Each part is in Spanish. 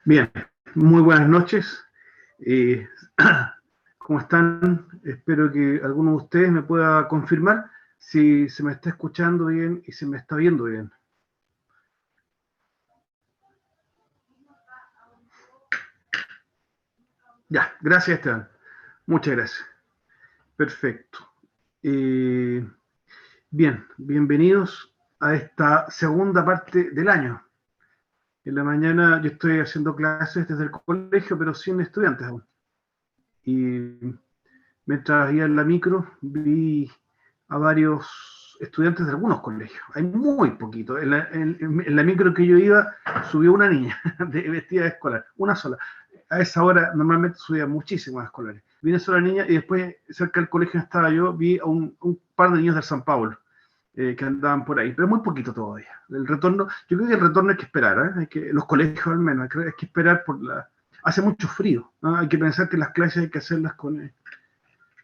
Bien, muy buenas noches. Eh, ¿Cómo están? Espero que alguno de ustedes me pueda confirmar si se me está escuchando bien y se me está viendo bien. Ya, gracias, Esteban. Muchas gracias. Perfecto. Eh, Bien, bienvenidos a esta segunda parte del año. En la mañana yo estoy haciendo clases desde el colegio, pero sin estudiantes aún. Y mientras iba en la micro, vi a varios estudiantes de algunos colegios. Hay muy poquito. En la micro que yo iba, subió una niña vestida de escolar, una sola. A esa hora normalmente subían muchísimas escolares. Vine sola niña y después, cerca del colegio donde estaba yo, vi a un par de niños del San Pablo que andaban por ahí, pero muy poquito todavía. El retorno, yo creo que el retorno hay que esperar, ¿eh? Hay que, los colegios al menos, hay que esperar por la... Hace mucho frío, ¿no? Hay que pensar que las clases hay que hacerlas con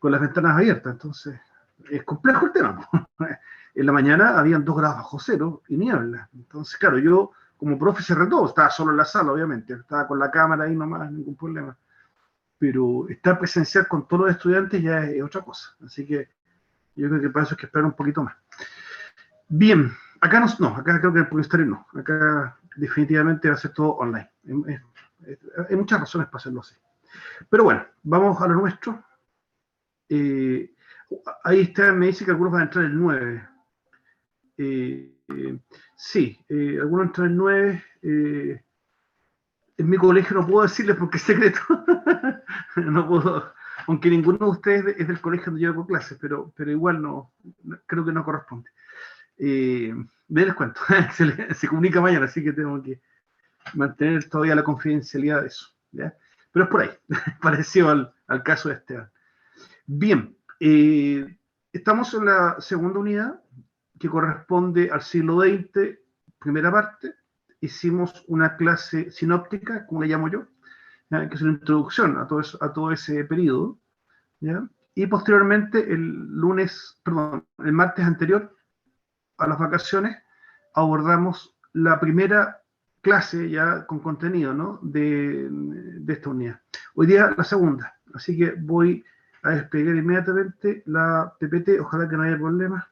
las ventanas abiertas, entonces es complejo el tema. En la mañana habían 2 grados bajo cero y niebla, entonces claro, yo como profe cerré todo, estaba solo en la sala obviamente, estaba con la cámara ahí nomás, ningún problema, pero estar presencial con todos los estudiantes ya es otra cosa, así que yo creo que para eso hay que esperar un poquito más. Bien, acá no, acá creo que el Publistario no, acá definitivamente va a ser todo online, hay muchas razones para hacerlo así, pero bueno, vamos a lo nuestro. Eh, Ahí está, me dice que algunos van a entrar el 9. Sí, algunos entran el 9. En mi colegio no puedo decirles porque es secreto. No puedo, aunque ninguno de ustedes es del colegio donde yo hago clases, pero igual no, creo que no corresponde. Les cuento, se comunica mañana, así que tengo que mantener todavía la confidencialidad de eso. ¿Ya? Pero es por ahí, parecido al caso de Esteban. Bien, estamos en la segunda unidad que corresponde al siglo XX, primera parte. Hicimos una clase sinóptica, como le llamo yo, ¿ya? Que es una introducción a todo ese periodo. ¿Ya? Y posteriormente, el martes anterior a las vacaciones, abordamos la primera clase ya con contenido, ¿no? de esta unidad. Hoy día la segunda, así que voy a desplegar inmediatamente la PPT, ojalá que no haya problemas.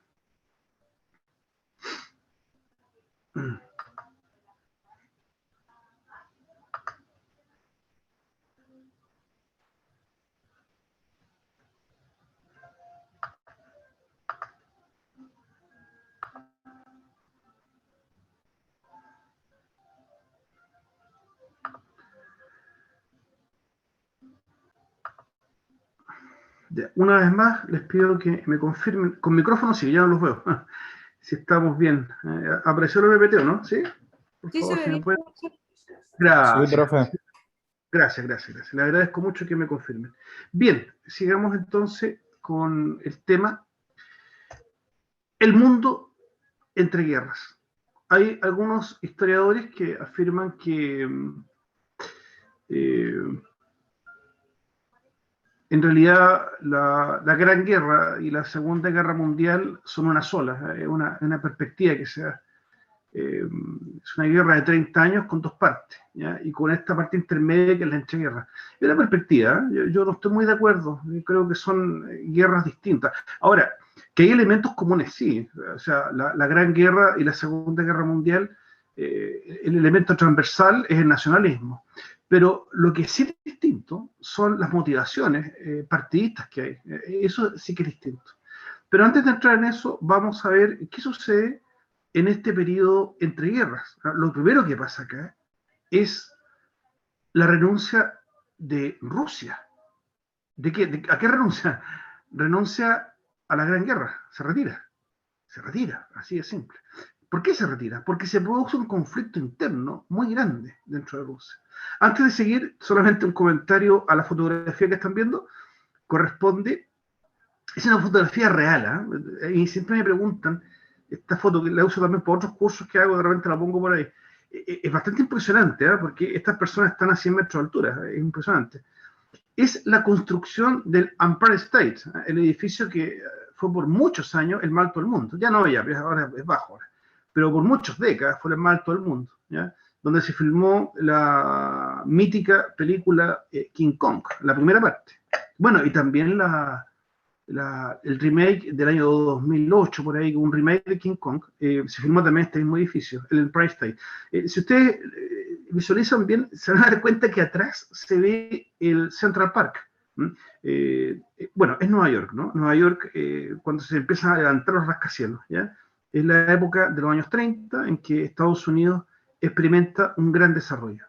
Ya, una vez más, les pido que me confirmen, con micrófono sí, ya no los veo, si estamos bien. ¿Apareció el PPT o no? ¿Sí? Por Sí, se favor, ve si me bien. pueden. Sí, Gracias. profe. Gracias. Le agradezco mucho que me confirmen. Bien, sigamos entonces con el tema El mundo entre guerras. Hay algunos historiadores que afirman que eh, en realidad la Gran Guerra y la Segunda Guerra Mundial son una sola, una perspectiva que sea. Es una guerra de 30 años con 2 partes, ¿ya? Y con esta parte intermedia que es la entreguerra. Es una perspectiva, ¿eh? Yo no estoy muy de acuerdo, yo creo que son guerras distintas. Ahora, que hay elementos comunes, sí, o sea, la Gran Guerra y la Segunda Guerra Mundial, el elemento transversal es el nacionalismo, pero lo que sí es distinto son las motivaciones partidistas que hay, eso sí que es distinto. Pero antes de entrar en eso, vamos a ver qué sucede en este periodo entre guerras. Lo primero que pasa acá es la renuncia de Rusia. ¿De qué? ¿A qué renuncia? Renuncia a la Gran Guerra, se retira, así de simple. ¿Por qué se retira? Porque se produce un conflicto interno muy grande dentro de Rusia. Antes de seguir, solamente un comentario a la fotografía que están viendo, corresponde, es una fotografía real, ¿eh? Y siempre me preguntan, esta foto que la uso también por otros cursos que hago, de repente la pongo por ahí, es bastante impresionante, ¿eh? Porque estas personas están a 100 metros de altura, es impresionante. Es la construcción del Empire State, ¿eh? El edificio que fue por muchos años el más alto del mundo. Ya no, ya, ahora es bajo, ahora. Pero por muchas décadas fue el más alto del mundo, ¿ya? donde se filmó la mítica película King Kong, la primera parte. Bueno, y también el remake del año 2008, por ahí, un remake de King Kong, se filmó también en este mismo edificio, el Empire State. Si ustedes visualizan bien, se van a dar cuenta que atrás se ve el Central Park. Bueno, es Nueva York, ¿no? Nueva York, cuando se empiezan a levantar los rascacielos, ¿ya? Es la época de los años 30 en que Estados Unidos experimenta un gran desarrollo.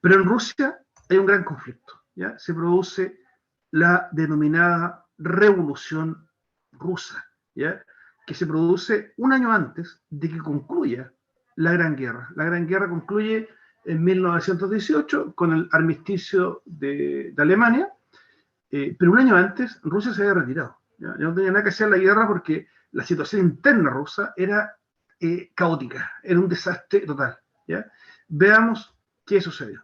Pero en Rusia hay un gran conflicto, ¿ya? Se produce la denominada Revolución Rusa, ¿ya? Que se produce un año antes de que concluya la Gran Guerra. La Gran Guerra concluye en 1918 con el armisticio de Alemania, pero un año antes Rusia se había retirado. ¿Ya? Ya no tenía nada que hacer la guerra porque la situación interna rusa era caótica, era un desastre total. ¿Ya? Veamos qué sucedió.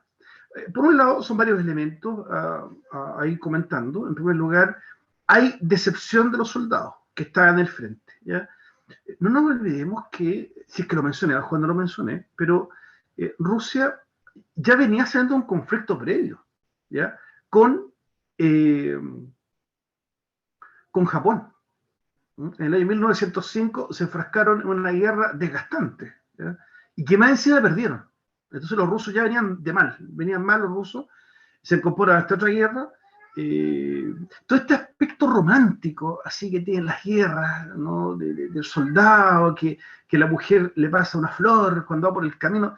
Por un lado, son varios elementos a ir comentando. En primer lugar, hay decepción de los soldados que estaban en el frente. ¿Ya? No nos olvidemos que, si es que lo mencioné, a Juan no lo mencioné, pero Rusia ya venía siendo un conflicto previo, ¿ya? Con Japón. En el año 1905 se enfrascaron en una guerra desgastante, ¿ya? Y que más encima perdieron. Entonces los rusos ya venían mal los rusos, se incorporan a esta otra guerra. Todo este aspecto romántico, así que tienen las guerras, ¿no? Del soldado, que la mujer le pasa una flor cuando va por el camino.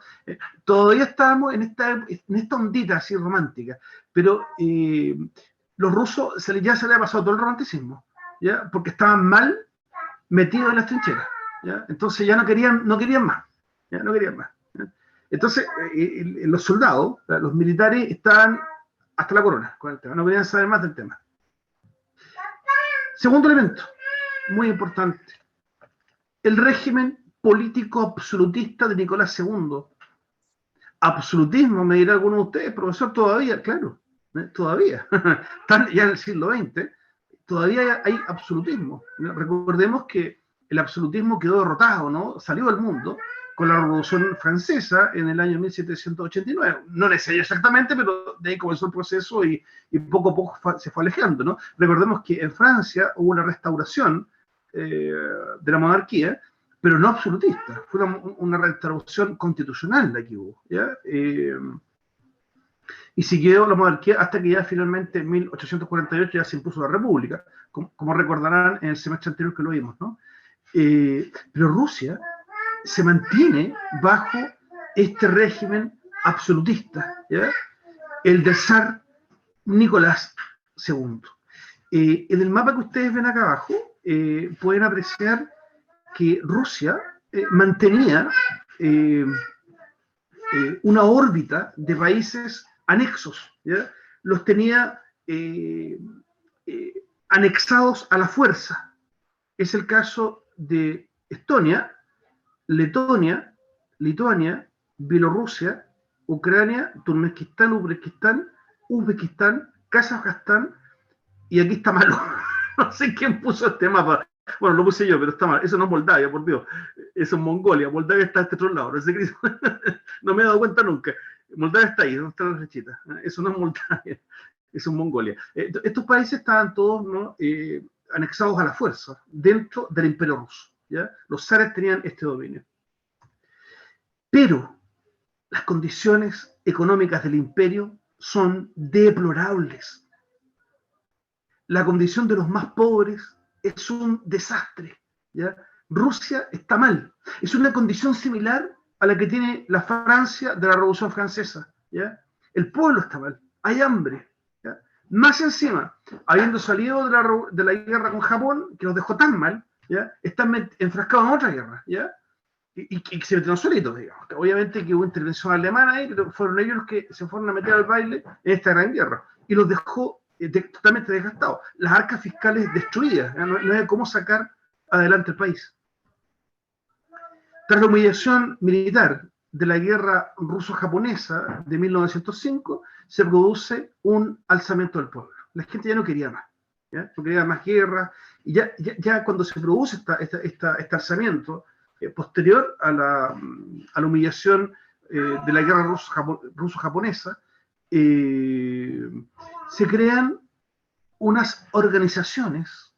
Todavía estábamos en esta ondita así romántica, pero los rusos ya se les ha pasado todo el romanticismo, ¿ya? Porque estaban mal metidos en las trincheras, ¿ya? Entonces ya no querían más, ¿ya? No querían más, ¿ya? Entonces los soldados, los militares estaban hasta la corona con el tema, no querían saber más del tema. Segundo elemento, muy importante, el régimen político absolutista de Nicolás II. Absolutismo, me dirá alguno de ustedes, profesor, todavía, claro, todavía, están ya en el siglo XX, todavía hay absolutismo. Recordemos que el absolutismo quedó derrotado, ¿no? Salió del mundo con la Revolución Francesa en el año 1789. No necesario exactamente, pero de ahí comenzó el proceso y poco a poco se fue alejando, ¿no? Recordemos que en Francia hubo una restauración de la monarquía, pero no absolutista. Fue una restauración constitucional la que hubo, ¿ya? Y siguió la monarquía hasta que ya finalmente en 1848 ya se impuso la república, como recordarán en el semestre anterior que lo vimos, ¿no? Pero Rusia se mantiene bajo este régimen absolutista, ¿ya? El del zar Nicolás II. En el mapa que ustedes ven acá abajo pueden apreciar que Rusia mantenía una órbita de países anexos, ¿ya? Los tenía anexados a la fuerza. Es el caso de Estonia, Letonia, Lituania, Bielorrusia, Ucrania, Turkmenistán, Uzbekistán, Kazajstán, y aquí está malo. No sé quién puso este mapa. Bueno, lo puse yo, pero está mal. Eso no es Moldavia, por Dios. Eso es Mongolia. Moldavia está a este otro lado. No sé qué. No me he dado cuenta nunca. Moldavia está ahí, donde está la flechita. Eso no es Moldavia. Eso es Mongolia. Estos países estaban todos, ¿no? Anexados a la fuerza dentro del Imperio Ruso, ¿ya? Los zares tenían este dominio. Pero las condiciones económicas del imperio son deplorables. La condición de los más pobres es un desastre, ¿ya? Rusia está mal. Es una condición similar a la que tiene la Francia de la Revolución Francesa, ¿ya? El pueblo está mal, hay hambre, ¿ya? Más encima, habiendo salido de la guerra con Japón, que los dejó tan mal, ¿ya? Están enfrascados en otra guerra, ¿ya? Y se metieron solitos, digamos. Obviamente que hubo intervención alemana ahí, pero fueron ellos los que se fueron a meter al baile en esta gran guerra. Y los dejó totalmente desgastados. Las arcas fiscales destruidas. No hay cómo sacar adelante el país. Tras la humillación militar de la guerra ruso-japonesa de 1905, se produce un alzamiento del pueblo. La gente ya no quería más, ¿ya? No quería más guerra. Y ya cuando se produce este alzamiento, posterior a la humillación de la guerra ruso-japonesa, se crean unas organizaciones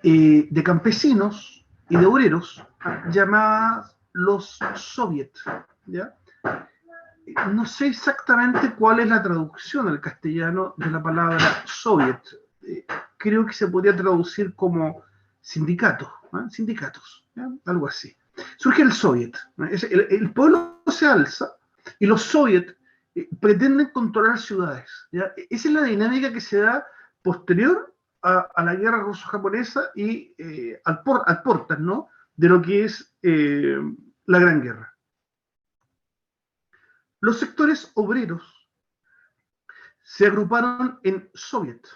de campesinos y de obreros llamadas los soviets, ¿ya? No sé exactamente cuál es la traducción al castellano de la palabra soviet. Creo que se podría traducir como sindicatos, ¿eh? Sindicatos, ¿ya? Algo así. Surge el soviet, ¿no? El pueblo se alza y los soviets pretenden controlar ciudades, ¿ya? Esa es la dinámica que se da posterior a la guerra ruso-japonesa y al portas, ¿no?, de lo que es la Gran Guerra. Los sectores obreros se agruparon en soviet,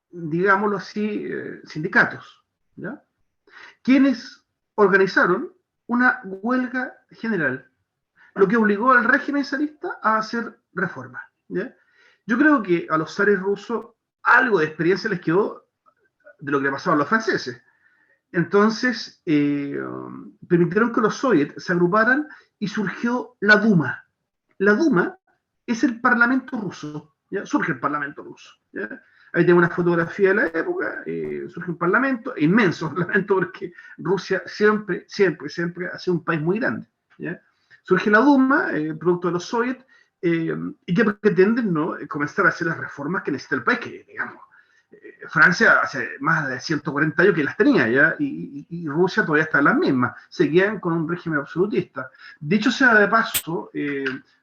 digámoslo así, sindicatos, ¿ya?, quienes organizaron una huelga general, lo que obligó al régimen zarista a hacer reformas, ¿ya? Yo creo que a los zares rusos algo de experiencia les quedó de lo que le pasaba a los franceses. Entonces, permitieron que los soviets se agruparan y surgió la Duma. La Duma es el Parlamento ruso, ¿ya? Surge el Parlamento ruso, ¿ya? Ahí tengo una fotografía de la época, surge un parlamento, inmenso parlamento, porque Rusia siempre ha sido un país muy grande, ¿ya? Surge la Duma, producto de los soviets, y que pretenden, ¿no?, comenzar a hacer las reformas que necesita el país, que digamos, Francia hace más de 140 años que las tenía ya, y Rusia todavía está en las mismas, seguían con un régimen absolutista. Dicho sea de paso,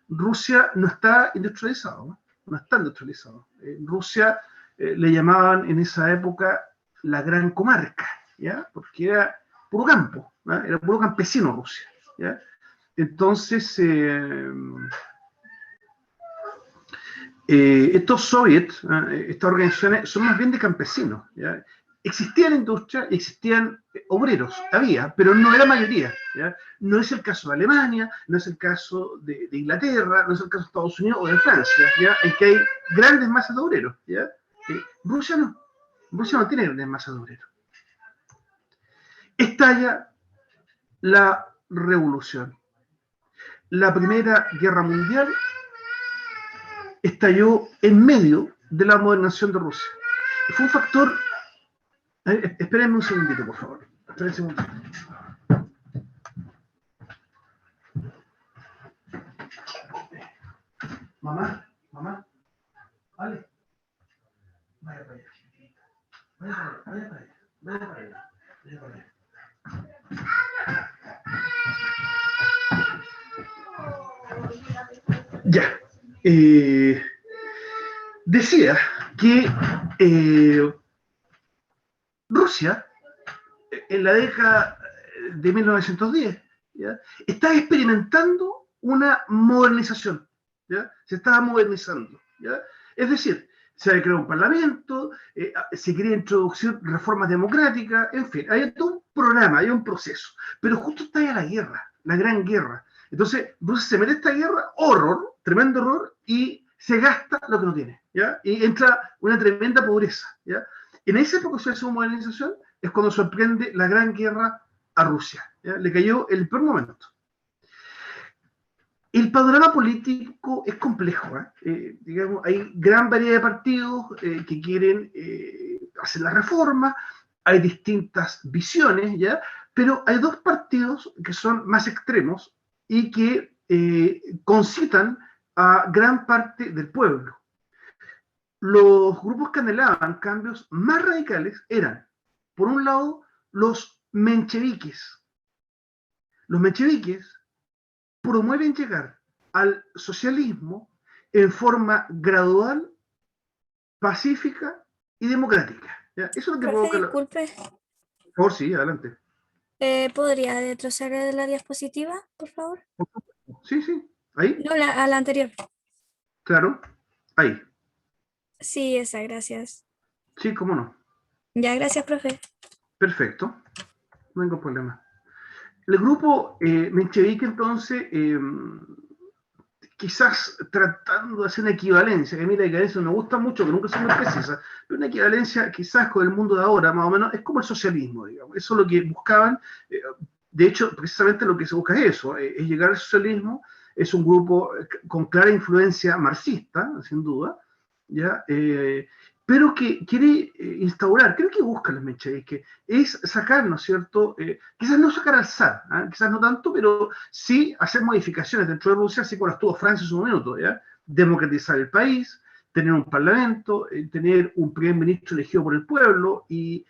Rusia no está industrializado, no está industrializado. Rusia le llamaban en esa época la gran comarca, ¿ya?, porque era puro campo, ¿ya?, era puro campesino Rusia, ¿ya? Entonces, estos soviets, estas organizaciones, son más bien de campesinos, ¿ya? Existían industria y existían obreros, había, pero no era mayoría, ¿ya? No es el caso de Alemania, no es el caso de Inglaterra, no es el caso de Estados Unidos o de Francia, ¿ya?, en que hay grandes masas de obreros, ¿ya? Rusia no tiene grandes masas de obreros. Estalla la revolución. La Primera Guerra Mundial estalló en medio de la modernización de Rusia. Fue un factor... Espérenme un segundito, por favor. Espérenme un segundito. Mamá, vale. Vaya para allá, chiquitita. Vaya para allá. Ya. Decía que Rusia, en la década de 1910, ¿ya?, estaba experimentando una modernización, ¿ya? Se estaba modernizando, ¿ya? Es decir, se había creado un parlamento, se quería introducir reformas democráticas, en fin, había todo un programa, había un proceso, pero justo estalla la guerra, la Gran Guerra. Entonces, Rusia se mete a esta guerra, horror, tremendo horror, y se gasta lo que no tiene, ¿ya? Y entra una tremenda pobreza, ¿ya? En ese proceso de modernización es cuando sorprende la Gran Guerra a Rusia, ¿ya? Le cayó el peor momento. El panorama político es complejo, digamos, hay gran variedad de partidos que quieren hacer la reforma, hay distintas visiones, ¿ya? Pero hay dos partidos que son más extremos y que concitan a gran parte del pueblo. Los grupos que anhelaban cambios más radicales eran, por un lado, los mencheviques. Los mencheviques promueven llegar al socialismo en forma gradual, pacífica y democrática, ¿ya? Eso es lo que Profe, provoca disculpe, Por favor, sí, adelante. ¿podría retroceder la diapositiva, por favor? Sí, ahí, No, a la anterior. claro, ahí. Sí, esa, gracias. Sí, cómo no. Ya, gracias, profe. Perfecto, no hay ningún problema. El grupo menchevique, entonces, quizás tratando de hacer una equivalencia, que a mí la equivalencia me gusta mucho, que nunca es muy precisa, pero una equivalencia quizás con el mundo de ahora, más o menos, es como el socialismo, digamos. Eso es lo que buscaban, De hecho, precisamente lo que se busca es eso, es llegar al socialismo. Es un grupo con clara influencia marxista, sin duda, ¿ya? Pero que quiere instaurar, creo que buscan los mencheviques, es sacar, ¿no es cierto? Quizás no sacar al zar, ¿eh? Quizás no tanto, pero sí hacer modificaciones dentro de Rusia, así como las tuvo Francia en su momento, ¿ya? Democratizar el país, tener un parlamento, tener un primer ministro elegido por el pueblo y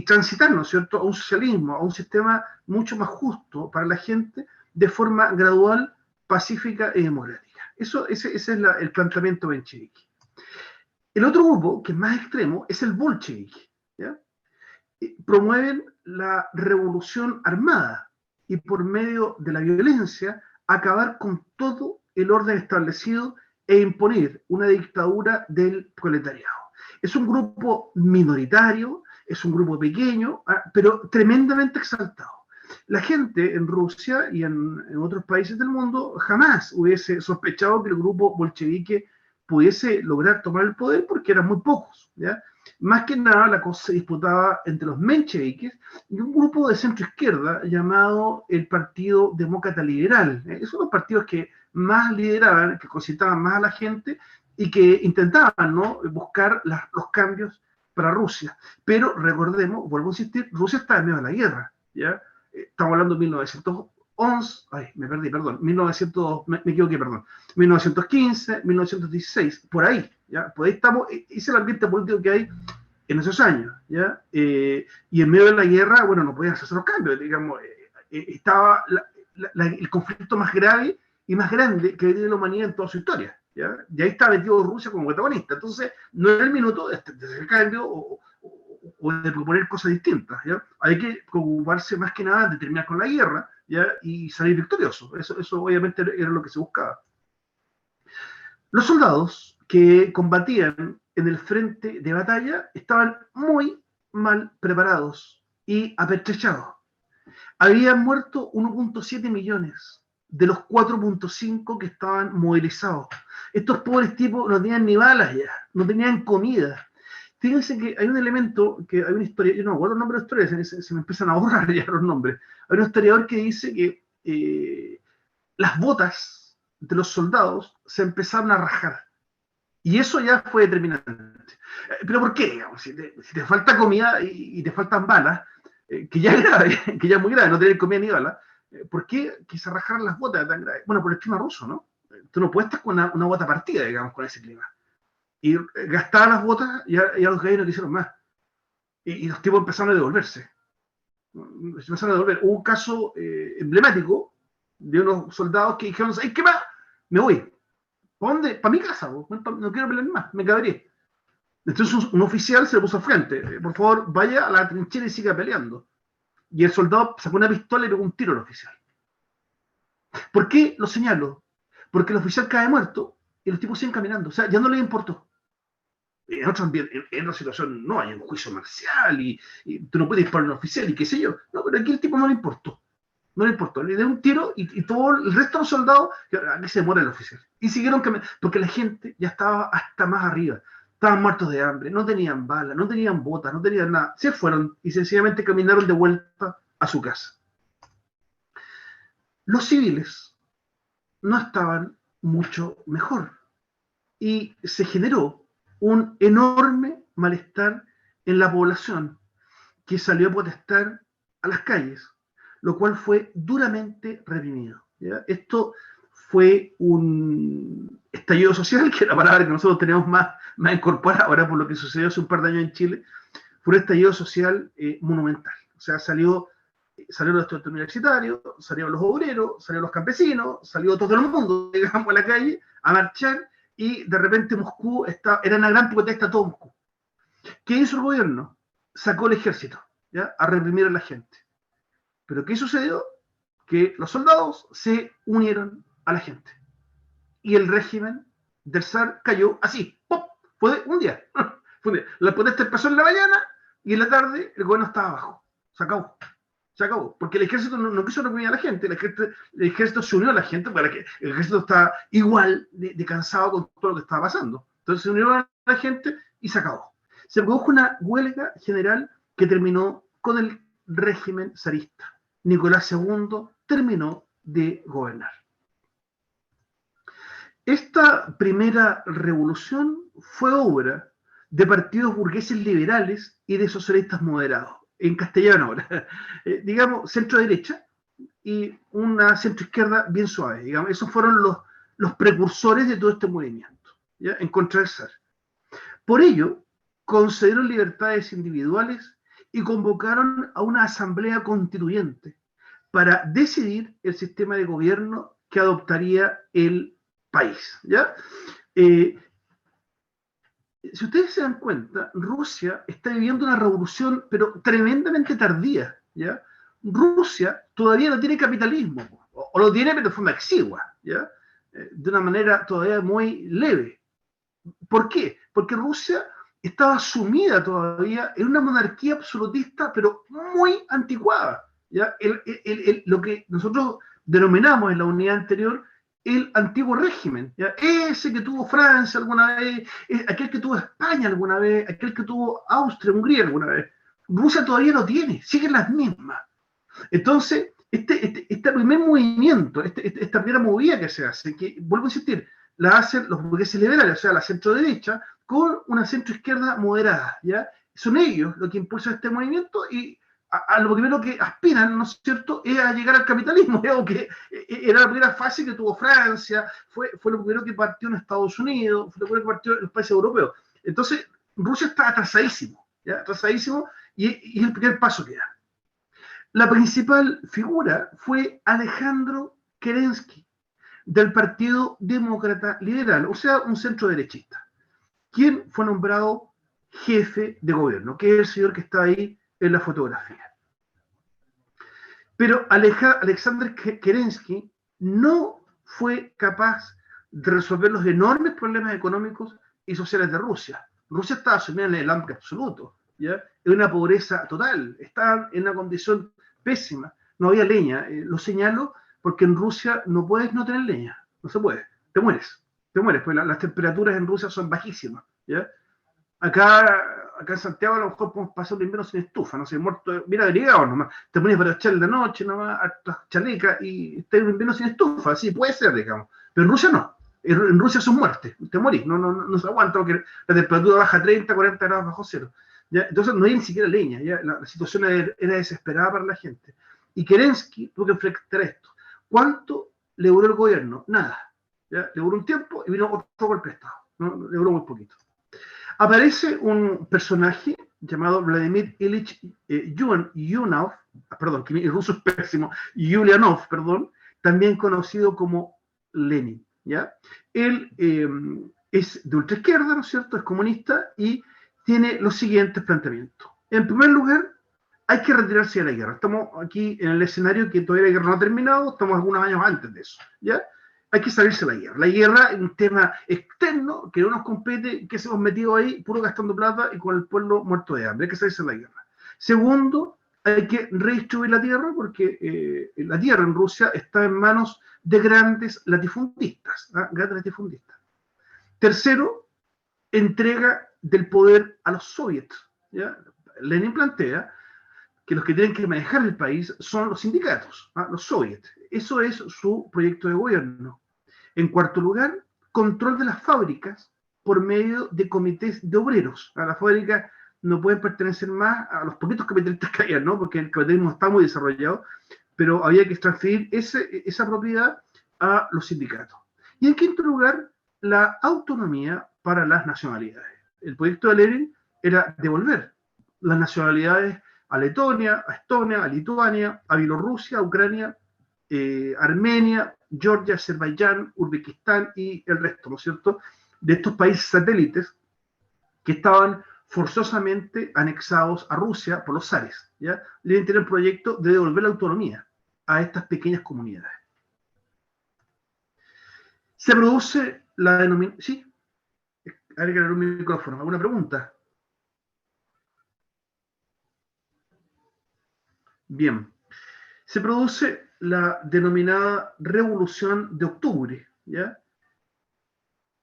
transitar, ¿no es cierto?, a un socialismo, a un sistema mucho más justo para la gente, de forma gradual, pacífica y democrática. Ese es el planteamiento menchevique. El otro grupo, que es más extremo, es el bolchevique. ¿Ya? Promueven la revolución armada y por medio de la violencia acabar con todo el orden establecido e imponer una dictadura del proletariado. Es un grupo minoritario, es un grupo pequeño, pero tremendamente exaltado. La gente en Rusia y en otros países del mundo jamás hubiese sospechado que el grupo bolchevique pudiese lograr tomar el poder porque eran muy pocos, ¿ya? Más que nada la cosa se disputaba entre los mencheviques y un grupo de centro izquierda llamado el Partido Demócrata Liberal. Esos son los partidos que más lideraban, que concitaban más a la gente y que intentaban, ¿no?, buscar los cambios para Rusia. Pero recordemos, vuelvo a insistir, Rusia está en medio de la guerra, ¿ya? Estamos hablando de 1911, ay, me perdí, perdón, 1900, me equivoqué, perdón, 1915, 1916, por ahí, ¿ya? Por ahí estamos, ese es el ambiente político que hay en esos años, ¿ya? Y en medio de la guerra, bueno, no podían hacer los cambios, digamos, estaba el conflicto más grave y más grande que ha tenido la humanidad en toda su historia, ¿ya? Y ahí está metido Rusia como protagonista, entonces no era el minuto de hacer el cambio o de proponer cosas distintas, ¿ya? Hay que preocuparse más que nada de terminar con la guerra, ¿ya? Y salir victorioso. Eso obviamente era lo que se buscaba. Los soldados que combatían en el frente de batalla estaban muy mal preparados y apertrechados. Habían muerto 1.7 millones de los 4.5 que estaban movilizados. Estos pobres tipos no tenían ni balas ya, no tenían comida. Fíjense que hay un elemento, que hay una historia, yo no me acuerdo el nombre de la historia, se me empiezan a borrar ya los nombres. Hay un historiador que dice que las botas de los soldados se empezaron a rajar. Y eso ya fue determinante. ¿Pero por qué? Digamos, si te falta comida y te faltan balas, que ya es grave, que ya es muy grave, no tener comida ni balas, ¿por qué que se rajaran las botas tan graves? Bueno, por el clima ruso, ¿no? Tú no puedes estar con una bota partida, digamos, con ese clima. Y gastaban las botas y a los gallos no quisieron más. Y los tipos empezaron a devolverse. Empezaron a devolver. Hubo un caso emblemático de unos soldados que dijeron, ¿sabes qué más? Me voy. ¿Para dónde? Para mi casa. No quiero pelear más, me cabreé. Entonces un oficial se le puso al frente. Por favor, vaya a la trinchera y siga peleando. Y el soldado sacó una pistola y pegó un tiro al oficial. ¿Por qué lo señalo? Porque el oficial cae muerto y los tipos siguen caminando. O sea, ya no les importó. En otra situación no hay un juicio marcial y tú no puedes disparar a un oficial y qué sé yo. No, pero aquí el tipo no le importó. No le importó. Le dio un tiro y todo el resto de los soldados, aquí se muere el oficial. Y siguieron caminando, porque la gente ya estaba hasta más arriba. Estaban muertos de hambre, no tenían balas, no tenían botas, no tenían nada. Se fueron y sencillamente caminaron de vuelta a su casa. Los civiles no estaban mucho mejor y se generó un enorme malestar en la población que salió a protestar a las calles, lo cual fue duramente reprimido. ¿Ya? Esto fue un estallido social, que es la palabra que nosotros tenemos más incorporada ahora por lo que sucedió hace un par de años en Chile. Fue un estallido social monumental. O sea, salieron los estudiantes universitarios, salieron los obreros, salieron los campesinos, salió todo el mundo, digamos, a la calle a marchar y de repente Moscú era una gran protesta todo Moscú. ¿Qué hizo el gobierno? Sacó el ejército, ¿ya?, a reprimir a la gente. ¿Pero qué sucedió? Que los soldados se unieron a la gente. Y el régimen del zar cayó así. ¡Pop! Fue un día. La protesta empezó en la mañana y en la tarde el gobierno estaba abajo. Se acabó. Se acabó. Porque el ejército no quiso reprimir a la gente. El ejército se unió a la gente para que el ejército está igual de cansado con todo lo que estaba pasando. Entonces se unió a la gente y se acabó. Se produjo una huelga general que terminó con el régimen zarista. Nicolás II terminó de gobernar. Esta primera revolución fue obra de partidos burgueses liberales y de socialistas moderados, en castellano ahora, digamos centro-derecha y una centro-izquierda bien suave, digamos. Esos fueron los precursores de todo este movimiento, ¿ya? En contra del zar. Por ello, concedieron libertades individuales y convocaron a una asamblea constituyente para decidir el sistema de gobierno que adoptaría el país, ¿ya? Si ustedes se dan cuenta, Rusia está viviendo una revolución, pero tremendamente tardía, ¿ya? Rusia todavía no tiene capitalismo, o lo tiene, pero de forma exigua, ¿ya? De una manera todavía muy leve. ¿Por qué? Porque Rusia estaba sumida todavía en una monarquía absolutista, pero muy anticuada, ¿ya? Lo que nosotros denominamos en la unidad anterior el antiguo régimen, ¿ya? Ese que tuvo Francia alguna vez, aquel que tuvo España alguna vez, aquel que tuvo Austria, Hungría alguna vez. Rusia todavía lo tiene, siguen las mismas. Entonces, este primer movimiento, esta primera movida que se hace, que vuelvo a insistir, la hacen los burgueses liberales, o sea, la centro-derecha, con una centro-izquierda moderada, ¿ya? Son ellos los que impulsan este movimiento y a lo primero que aspiran, ¿no es cierto?, es a llegar al capitalismo, ¿ya? Que era la primera fase que tuvo Francia, fue lo primero que partió en Estados Unidos, fue lo primero que partió en los países europeos. Entonces, Rusia está atrasadísimo, ¿ya? Atrasadísimo, y es el primer paso que da. La principal figura fue Alejandro Kerensky, del Partido Demócrata Liberal, o sea, un centro derechista, quien fue nombrado jefe de gobierno, que es el señor que está ahí en la fotografía. Pero Alexander Kerensky no fue capaz de resolver los enormes problemas económicos y sociales de Rusia. Rusia estaba sumida en el hambre absoluto, ¿ya? En una pobreza total, estaban en una condición pésima, no había leña. Lo señalo porque en Rusia no puedes no tener leña, no se puede, te mueres, pues las temperaturas en Rusia son bajísimas, ¿ya? Acá en Santiago a lo mejor podemos pasar un invierno sin estufa, no sé, muerto, mira, agregado nomás, te pones para echar la noche nomás, hartas chalecas y estás un invierno sin estufa, sí, puede ser, digamos, pero en Rusia no, en Rusia son muertes, te morís, no se aguanta porque la temperatura baja 30, 40 grados bajo cero, ¿ya? Entonces no hay ni siquiera leña, ¿ya? La situación era desesperada para la gente, y Kerensky tuvo que enfrentar esto. ¿Cuánto le duró el gobierno? Nada, ¿ya? Le duró un tiempo y vino otro golpe de Estado, ¿no? Le duró muy poquito. Aparece un personaje llamado Vladimir Ilich Ulyanov, perdón, que el ruso es pésimo, Ulyanov, perdón, también conocido como Lenin, ¿ya? Él es de ultraizquierda, ¿no es cierto?, es comunista y tiene los siguientes planteamientos. En primer lugar, hay que retirarse de la guerra. Estamos aquí en el escenario que todavía la guerra no ha terminado, estamos algunos años antes de eso, ¿ya? Hay que salirse de la guerra. La guerra es un tema externo que no nos compete, que se hemos metido ahí puro gastando plata y con el pueblo muerto de hambre. Hay que salirse de la guerra. Segundo, hay que redistribuir la tierra porque la tierra en Rusia está en manos de grandes latifundistas. ¿Ah? Grandes latifundistas. Tercero, entrega del poder a los soviets, ¿ya? Lenin plantea que los que tienen que manejar el país son los sindicatos, ¿ah? Los soviets. Eso es su proyecto de gobierno. En cuarto lugar, control de las fábricas por medio de comités de obreros. A las fábricas no pueden pertenecer más a los poquitos capitalistas que hayan, ¿no? Porque el capitalismo está muy desarrollado, pero había que transferir esa propiedad a los sindicatos. Y en quinto lugar, la autonomía para las nacionalidades. El proyecto de Lenin era devolver las nacionalidades a Letonia, a Estonia, a Lituania, a Bielorrusia, a Ucrania, Armenia, Georgia, Azerbaiyán, Uzbekistán y el resto, ¿no es cierto?, de estos países satélites que estaban forzosamente anexados a Rusia por los zares, ¿ya? Lenin tiene el proyecto de devolver la autonomía a estas pequeñas comunidades. Se produce la denominación... ¿Sí? Hay que un micrófono. ¿Alguna pregunta? Bien. Se produce la denominada Revolución de Octubre, ¿ya?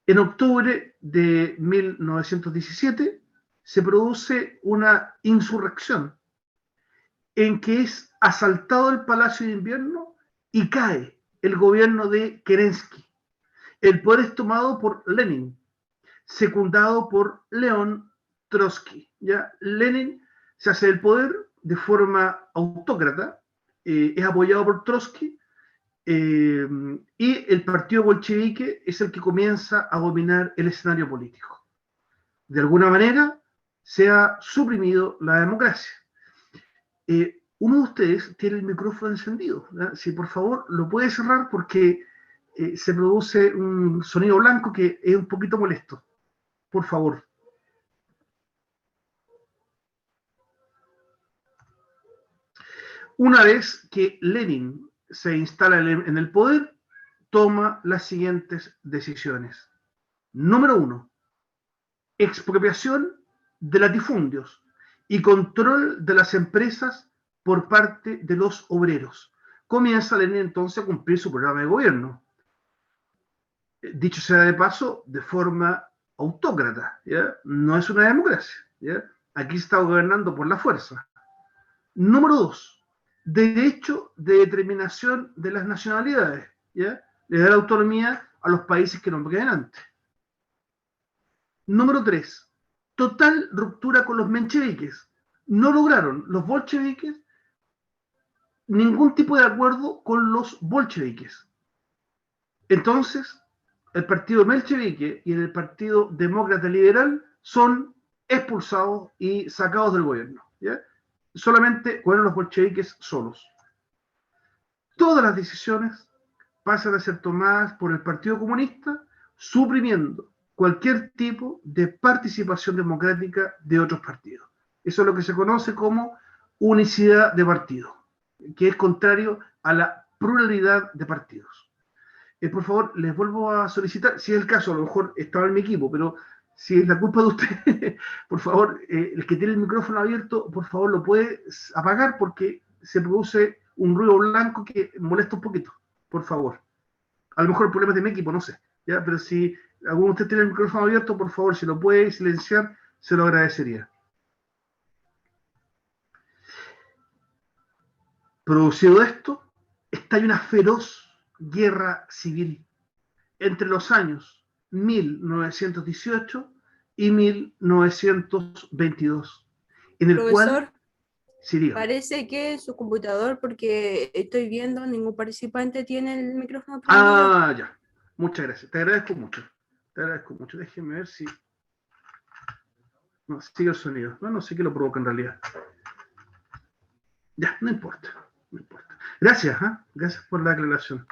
En octubre de 1917 se produce una insurrección en que es asaltado el Palacio de Invierno y cae el gobierno de Kerensky. El poder es tomado por Lenin, secundado por León Trotsky. ¿Ya? Lenin se hace el poder de forma autócrata, es apoyado por Trotsky, y el partido bolchevique es el que comienza a dominar el escenario político. De alguna manera se ha suprimido la democracia. Uno de ustedes tiene el micrófono encendido. ¿Ya? Si por favor lo puede cerrar porque se produce un sonido blanco que es un poquito molesto. Por favor. Una vez que Lenin se instala en el poder, toma las siguientes decisiones. Número 1, expropiación de latifundios y control de las empresas por parte de los obreros. Comienza Lenin entonces a cumplir su programa de gobierno. Dicho sea de paso, de forma autócrata, ¿ya? No es una democracia, ¿ya? Aquí se está gobernando por la fuerza. Número 2, derecho de determinación de las nacionalidades, ¿ya? Le da la autonomía a los países que no queden antes. Número 3, total ruptura con los mencheviques. No lograron los bolcheviques ningún tipo de acuerdo con los bolcheviques. Entonces, el partido menchevique y el partido demócrata liberal son expulsados y sacados del gobierno, ¿ya? Solamente fueron los bolcheviques solos. Todas las decisiones pasan a ser tomadas por el Partido Comunista, suprimiendo cualquier tipo de participación democrática de otros partidos. Eso es lo que se conoce como unicidad de partido, que es contrario a la pluralidad de partidos. Por favor, les vuelvo a solicitar, si es el caso, a lo mejor estaba en mi equipo, pero si es la culpa de usted, por favor, el que tiene el micrófono abierto, por favor, lo puede apagar porque se produce un ruido blanco que molesta un poquito, por favor. A lo mejor el problema es de mi equipo, no sé, ¿ya? Pero si alguno de ustedes tiene el micrófono abierto, por favor, si lo puede silenciar, se lo agradecería. Producido esto, estalla una feroz guerra civil entre los años 1918 y 1922, en el cual, Profesor, sí, dígame. parece que su computador, porque estoy viendo, ningún participante tiene el micrófono prendido. Ah, ya. Muchas gracias. Te agradezco mucho. Te agradezco mucho. Déjenme ver si... No, sigue el sonido. No, no sé qué lo provoca en realidad. Ya, no importa. No importa. Gracias, ¿eh? Gracias por la aclaración.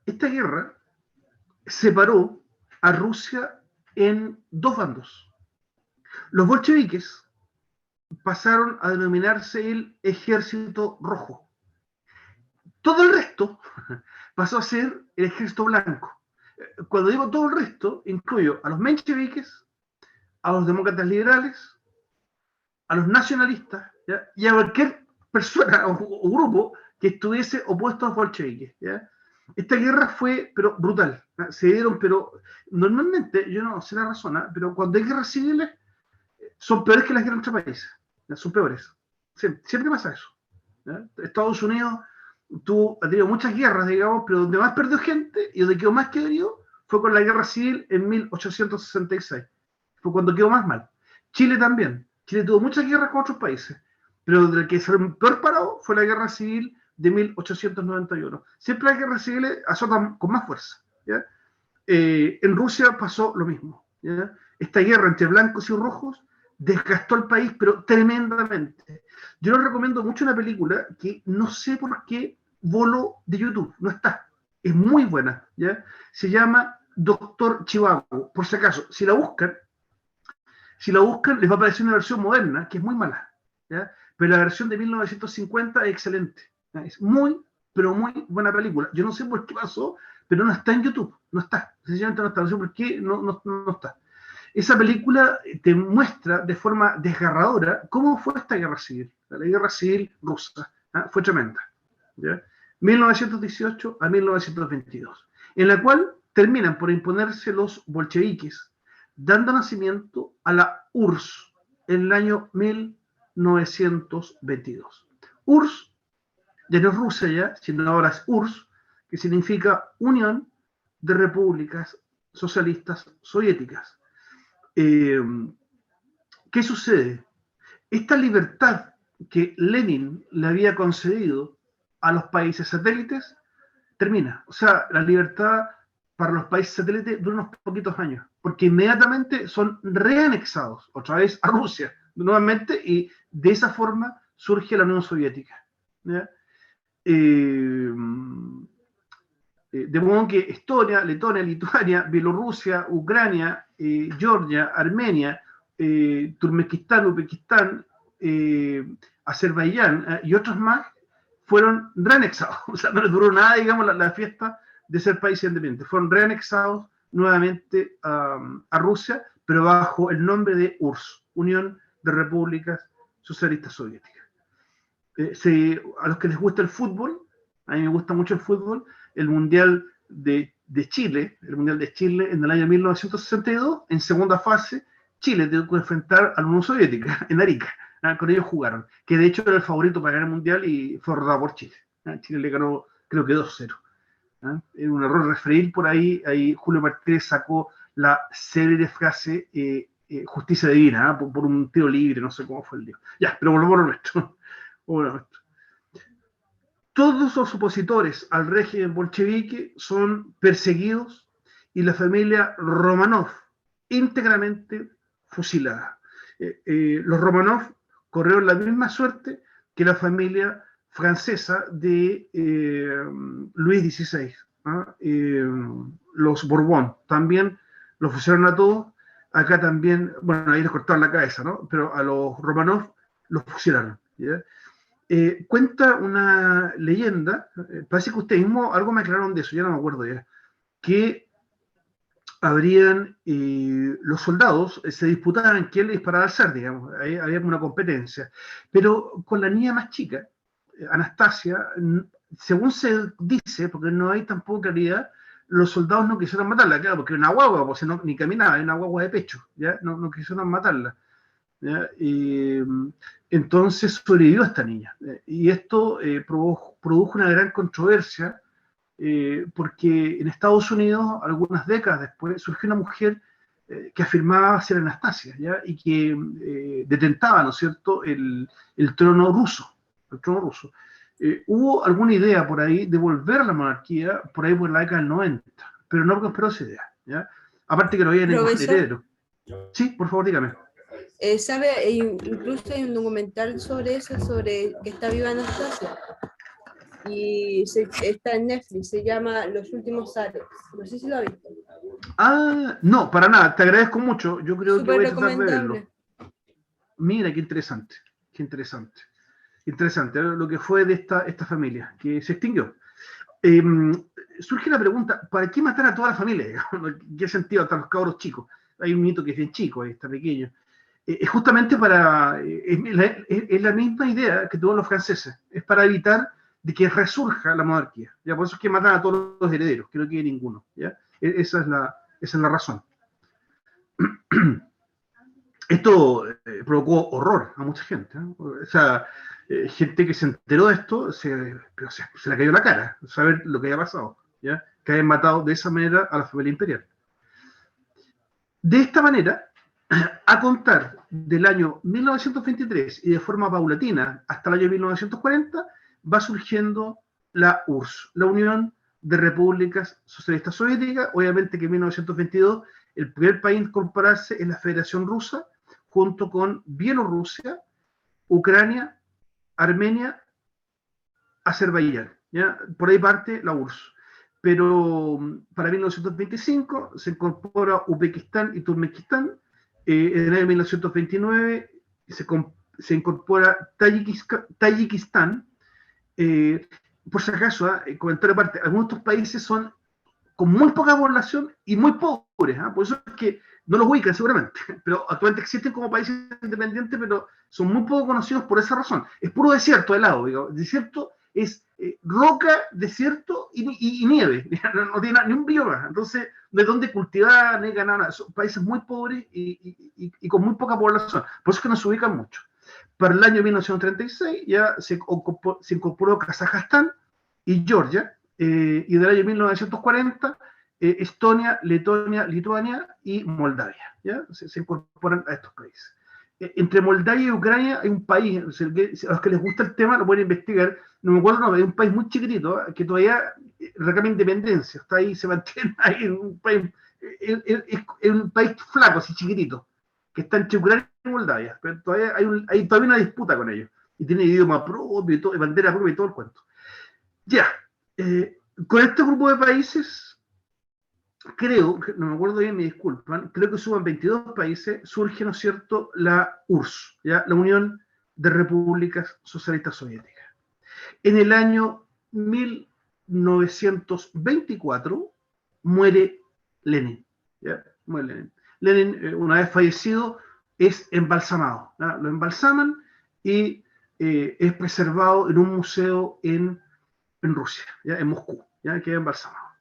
Esta guerra separó a Rusia en dos bandos. Los bolcheviques pasaron a denominarse el Ejército Rojo. Todo el resto pasó a ser el Ejército Blanco. Cuando digo todo el resto, incluyo a los mencheviques, a los demócratas liberales, a los nacionalistas, ¿ya? Y a cualquier persona o grupo que estuviese opuesto a los bolcheviques, ¿ya? Esta guerra fue, pero brutal, ¿ya? Se dieron, pero normalmente, yo no sé la razón, ¿eh? Pero cuando hay guerras civiles, son peores que las guerras entre países, ¿ya? Son peores. Siempre pasa eso, ¿ya? Estados Unidos ha tenido muchas guerras, digamos, pero donde más perdió gente y donde quedó más querido fue con la guerra civil en 1866. Fue cuando quedó más mal. Chile también. Chile tuvo muchas guerras con otros países, pero el que se peor parado fue la guerra civil de 1891. Siempre las guerras civiles azotan con más fuerza, ¿ya? En Rusia pasó lo mismo, ¿ya? Esta guerra entre blancos y rojos desgastó al país, pero tremendamente. Yo les recomiendo mucho una película que no sé por qué voló de YouTube, no está. Es muy buena, ¿ya? Se llama Doctor Chivago. Por si acaso, si la buscan, les va a aparecer una versión moderna, que es muy mala, ¿ya? Pero la versión de 1950 es excelente, ¿ya? Es muy, pero muy buena película. Yo no sé por qué pasó, pero no está en YouTube, no está. Sencillamente no está, no sé por qué no está. Esa película te muestra de forma desgarradora cómo fue esta guerra civil, la guerra civil rusa, ¿ya? Fue tremenda, ¿ya? 1918 a 1922, en la cual terminan por imponerse los bolcheviques, dando nacimiento a la URSS en el año 1922. URSS ya no es Rusia ya, sino ahora es URSS, que significa Unión de Repúblicas Socialistas Soviéticas. ¿Qué sucede? Esta libertad que Lenin le había concedido a los países satélites termina. O sea, la libertad para los países satélites dura unos poquitos años, porque inmediatamente son reanexados otra vez a Rusia, nuevamente, y de esa forma surge la Unión Soviética. ¿Ya? De modo que Estonia, Letonia, Lituania, Bielorrusia, Ucrania, Georgia, Armenia, Turkmenistán, Uzbekistán, Azerbaiyán y otros más fueron reanexados. O sea, no les duró nada, digamos, la fiesta de ser países independientes. Fueron reanexados nuevamente a Rusia, pero bajo el nombre de URSS, Unión de Repúblicas Socialistas Soviéticas. A los que les gusta el fútbol, a mí me gusta mucho el fútbol, el Mundial de Chile, en el año 1962, en segunda fase, Chile tuvo que enfrentar a la Unión Soviética en Arica. Con ellos jugaron, que de hecho era el favorito para ganar el Mundial y fue rodado por Chile. Chile le ganó, creo que 2-0. Era un error referir por ahí Julio Martínez sacó la célebre frase justicia divina, por un tiro libre, no sé cómo fue el lío. Ya, pero volvamos a lo nuestro. Todos los opositores al régimen bolchevique son perseguidos y la familia Romanov íntegramente fusilada. Los Romanov corrieron la misma suerte que la familia francesa de Luis XVI. Los Borbón también los fusilaron a todos. Acá también, bueno, ahí les cortaron la cabeza, ¿no? Pero a los Romanov los fusilaron. ¿Ya? Cuenta una leyenda, parece que ustedes mismos algo me aclararon de eso, ya no me acuerdo ya, que habrían los soldados se disputaban quién le disparaba al zar, digamos, ahí había una competencia, pero con la niña más chica, Anastasia, según se dice, porque no hay tampoco claridad, los soldados no quisieron matarla, claro, porque era una guagua, pues ni caminaba, era una guagua de pecho, ¿ya? No quisieron matarla. Entonces sobrevivió esta niña. Y esto produjo una gran controversia, porque en Estados Unidos, algunas décadas después, surgió una mujer que afirmaba ser Anastasia, ¿ya? Y que detentaba, ¿no es cierto?, el trono ruso. El trono ruso. Hubo alguna idea por ahí de volver a la monarquía por ahí por la década del 90, pero no prosperó esa idea, ¿ya? Aparte que no había ningún heredero. Sí, por favor, dígame. ¿Sabe? Incluso hay un documental sobre eso, sobre que está viva Anastasia. Y está en Netflix, se llama Los Últimos Zares. No sé si lo ha visto. Ah, no, para nada, te agradezco mucho. Yo creo que voy a tratar de verlo. Mira, qué interesante, qué interesante. Interesante lo que fue de esta familia, que se extinguió. Surge la pregunta, ¿para qué matar a toda la familia? ¿Qué sentido hasta los cabros chicos? Hay un nieto que es bien chico, ahí está pequeño. Es justamente para, es la misma idea que tuvieron los franceses, es para evitar de que resurja la monarquía, ¿ya? Por eso es que matan a todos los herederos, que no quede ninguno, ¿ya? Esa es la razón. Esto provocó horror a mucha gente, ¿eh? O sea, gente que se enteró de esto, se le cayó la cara, saber lo que había pasado, ¿ya? Que habían matado de esa manera a la familia imperial. De esta manera, a contar del año 1923 y de forma paulatina hasta el año 1940, va surgiendo la URSS, la Unión de Repúblicas Socialistas Soviéticas. Obviamente que en 1922 el primer país a incorporarse es la Federación Rusa, junto con Bielorrusia, Ucrania, Armenia, Azerbaiyán, ¿ya? Por ahí parte la URSS. Pero para 1925 se incorpora Uzbekistán y Turkmenistán. En el año 1929 se incorpora Tayikistán. Por si acaso, comentario aparte, algunos de estos países son con muy poca población y muy pobres, por eso es que no los ubican seguramente, pero actualmente existen como países independientes, pero son muy poco conocidos por esa razón. Es puro desierto de lado, digo, desierto es roca, desierto y nieve, no tiene ni un bioma, entonces no hay donde cultivar ni ganar nada, son países muy pobres y con muy poca población, por eso es que no se ubican mucho. Para el año 1936 ya se incorporó Kazajstán y Georgia, y del año 1940 Estonia, Letonia, Lituania y Moldavia, ¿ya? Se incorporan a estos países. Entre Moldavia y Ucrania hay un país, a los que les gusta el tema lo pueden investigar, no me acuerdo, no, hay un país muy chiquitito que todavía reclama independencia, está ahí, se mantiene ahí en un país, es un país flaco, así chiquitito, que está entre Ucrania y Moldavia, pero todavía hay todavía una disputa con ellos, y tiene idioma propio, y todo, bandera propia y todo el cuento. Ya, con este grupo de países, creo, no me acuerdo bien, me disculpan, creo que suman 22 países, surge, ¿no es cierto?, la URSS, ¿ya? La Unión de Repúblicas Socialistas Soviéticas. En el año 1924 muere Lenin, ¿ya? Muere Lenin. Lenin, una vez fallecido, es embalsamado, ¿ya? Lo embalsaman y es preservado en un museo en Rusia, ¿ya? En Moscú, ¿ya? Queda embalsamado.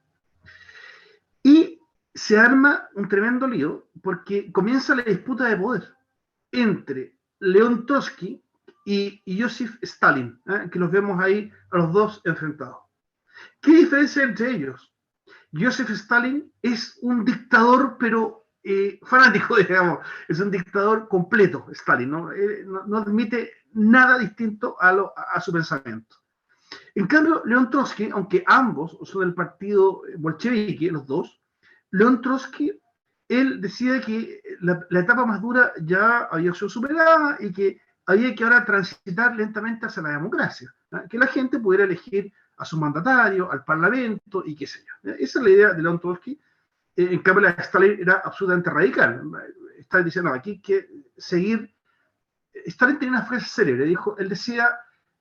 Y se arma un tremendo lío porque comienza la disputa de poder entre León Trotsky y Joseph Stalin, que los vemos ahí a los dos enfrentados. ¿Qué diferencia hay entre ellos? Joseph Stalin es un dictador, pero fanático, digamos, es un dictador completo, Stalin, no admite nada distinto a su pensamiento. En cambio, León Trotsky, aunque ambos son del partido bolchevique, los dos, León Trotsky, él decía que la etapa más dura ya había sido superada y que había que ahora transitar lentamente hacia la democracia, ¿no? Que la gente pudiera elegir a su mandatario, al parlamento y qué sé yo. Esa es la idea de León Trotsky. En cambio, la de Stalin era absolutamente radical. Stalin decía, no, aquí hay que seguir. Stalin tenía una frase célebre, él decía,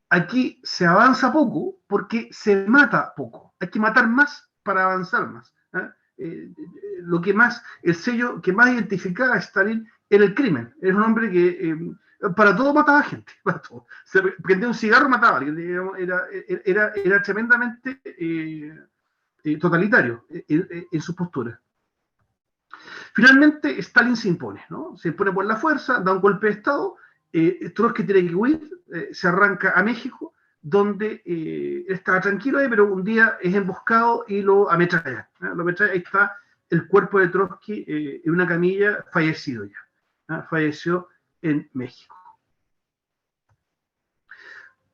aquí se avanza poco porque se mata poco. Hay que matar más para avanzar más. El sello que más identificaba a Stalin era el crimen. Era un hombre que para todo mataba gente. Para todo. Se prendía un cigarro, mataba a alguien. Digamos, era tremendamente totalitario en su postura. Finalmente, Stalin se impone, ¿no? Se impone por la fuerza, da un golpe de Estado. Trotsky tiene que huir, se arranca a México, donde él estaba tranquilo ahí, pero un día es emboscado y lo ametrallan. Lo ametrallan, ahí está el cuerpo de Trotsky en una camilla, fallecido ya. Falleció en México.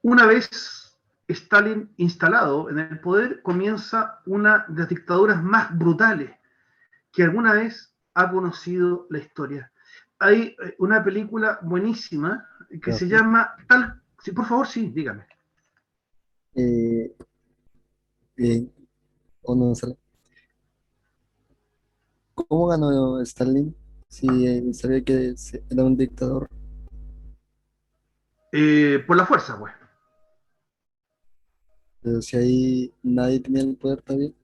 Una vez Stalin instalado en el poder, comienza una de las dictaduras más brutales que alguna vez ha conocido la historia. Hay una película buenísima que se llama Tal... Sí, por favor, sí, dígame. No sale. ¿Cómo ganó Stalin si sabía que era un dictador? Por la fuerza, pues. Pero si ahí nadie tenía el poder también,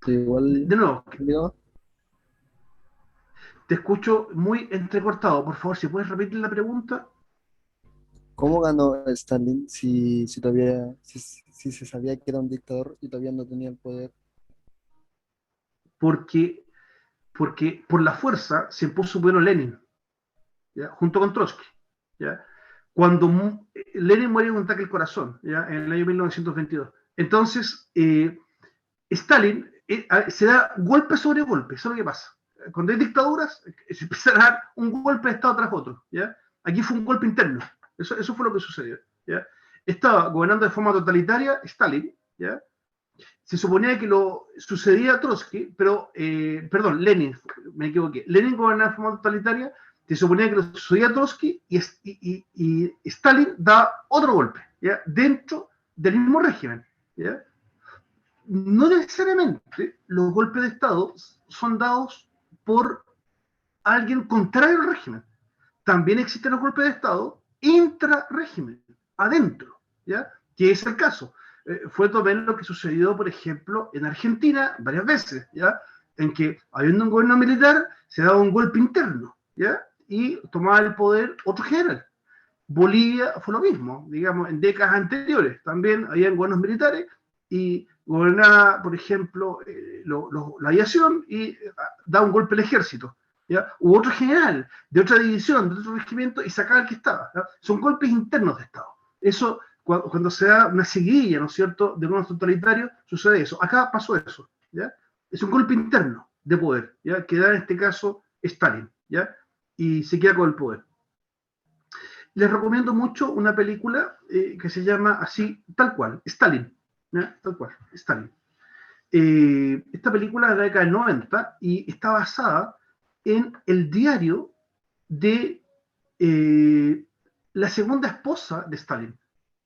igual De nuevo, llegaba. te escucho muy entrecortado. Por favor, si puedes repetir la pregunta. ¿Cómo ganó Stalin si todavía si se sabía que era un dictador y todavía no tenía el poder? Porque por la fuerza se impuso primero Lenin, ¿ya? Junto con Trotsky. ¿Ya? Cuando Lenin muere de un ataque al corazón, ¿ya? En el año 1922. Entonces, Stalin se da golpe sobre golpe, eso es lo que pasa. Cuando hay dictaduras, se empieza a dar un golpe de Estado tras otro. ¿Ya? Aquí fue un golpe interno, eso fue lo que sucedió. ¿Ya? Estaba gobernando de forma totalitaria Stalin, ¿ya? Se suponía que lo sucedía a Trotsky, pero, perdón, Lenin, me equivoqué. Lenin gobernaba de forma totalitaria, se suponía que lo sucedía a Trotsky y Stalin da otro golpe, ¿ya? Dentro del mismo régimen, ¿ya? No necesariamente los golpes de Estado son dados por alguien contrario al régimen. También existen los golpes de Estado intra-régimen, adentro, ¿ya? Que es el caso. Fue también lo que sucedió, por ejemplo, en Argentina varias veces, ¿ya? En que, habiendo un gobierno militar, se daba un golpe interno, ¿ya? Y tomaba el poder otro general. Bolivia fue lo mismo, digamos, en décadas anteriores. También habían gobiernos militares y gobernaba, por ejemplo, la aviación y daba un golpe al ejército. ¿Ya? Hubo otro general de otra división, de otro regimiento, y sacaba el que estaba. ¿Ya? Son golpes internos de Estado. Eso, cuando se da una seguidilla, ¿no es cierto?, de gobiernos totalitarios, sucede eso. Acá pasó eso. ¿Ya? Es un golpe interno de poder, ¿ya?, que da en este caso Stalin, ¿ya?, y se queda con el poder. Les recomiendo mucho una película que se llama así, tal cual, Stalin, ¿ya?, tal cual, Stalin. Esta película es de la década del 90 y está basada en el diario de la segunda esposa de Stalin,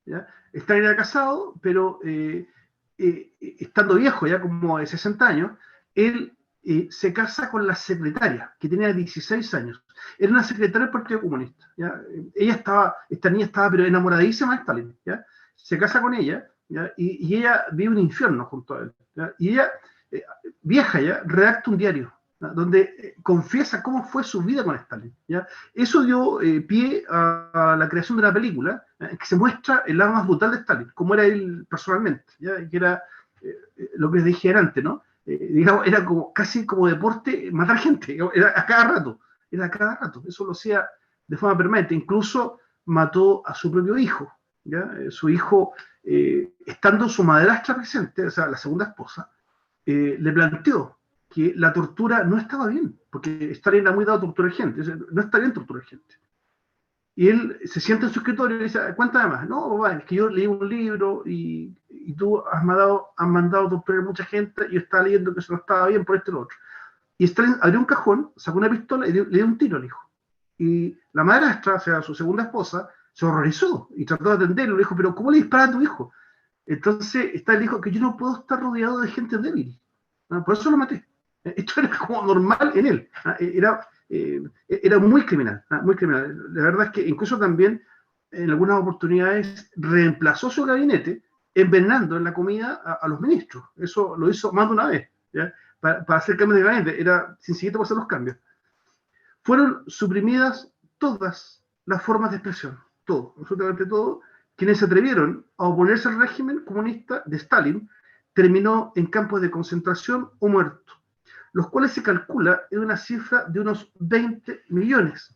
¿ya? Stalin era casado, pero estando viejo, ya como de 60 años, él se casa con la secretaria, que tenía 16 años. Era una secretaria del Partido Comunista, ¿ya? Esta niña estaba pero enamoradísima de Stalin, ¿ya? Se casa con ella, ¿ya? Y ella vive un infierno junto a él, ¿ya? Y ella, vieja ya, redacta un diario, ¿ya?, donde confiesa cómo fue su vida con Stalin, ¿ya? Eso dio pie a la creación de una película que se muestra el lado más brutal de Stalin, cómo era él personalmente, ¿ya?, que era lo que les dije antes, ¿no? Digamos, era como, casi como deporte matar gente, era a cada rato, eso lo hacía de forma permanente, incluso mató a su propio hijo, ¿ya? Su hijo, estando su madrastra presente, o sea, la segunda esposa, le planteó que la tortura no estaba bien, porque Stalin era muy dado a torturar gente, no está bien torturar gente. Y él se sienta en su escritorio y dice, cuéntame más. No, papá, es que yo leí un libro y tú has mandado torturar a mucha gente y yo estaba leyendo que eso no estaba bien por esto y lo otro. Y Stalin abrió un cajón, sacó una pistola y le dio un tiro al hijo. Y la madrastra, o sea, su segunda esposa, se horrorizó y trató de atenderlo. Le dijo, pero ¿cómo le disparas a tu hijo? Entonces Stalin dijo que yo no puedo estar rodeado de gente débil. Por eso lo maté. Esto era como normal en él. Era muy criminal, muy criminal. La verdad es que incluso también en algunas oportunidades reemplazó su gabinete envenenando en la comida a los ministros. Eso lo hizo más de una vez, ¿ya?, para hacer cambios de gabinete. Era sencillito para hacer los cambios. Fueron suprimidas todas las formas de expresión, todo, absolutamente todo. Quienes se atrevieron a oponerse al régimen comunista de Stalin terminó en campos de concentración o muerto, los cuales se calcula en una cifra de unos 20 millones.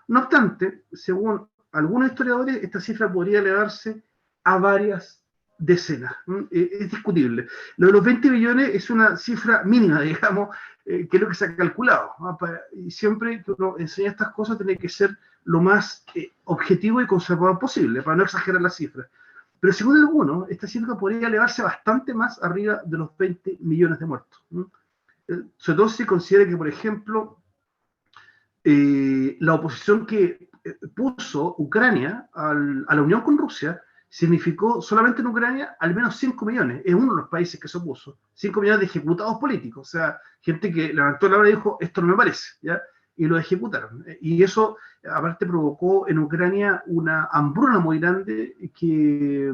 No obstante, según algunos historiadores, esta cifra podría elevarse a varias decenas. Es discutible. Lo de los 20 millones es una cifra mínima, digamos, que es lo que se ha calculado, ¿no? Y siempre que uno enseña estas cosas tiene que ser lo más objetivo y conservador posible, para no exagerar las cifras. Pero según algunos, esta cifra podría elevarse bastante más arriba de los 20 millones de muertos, ¿no? Sobre todo si se considera que, por ejemplo, la oposición que puso Ucrania a la unión con Rusia significó solamente en Ucrania al menos 5 millones. Es uno de los países que se opuso. 5 millones de ejecutados políticos. O sea, gente que levantó la mano y dijo, esto no me parece, ¿ya? Y lo ejecutaron. Y eso, aparte, provocó en Ucrania una hambruna muy grande que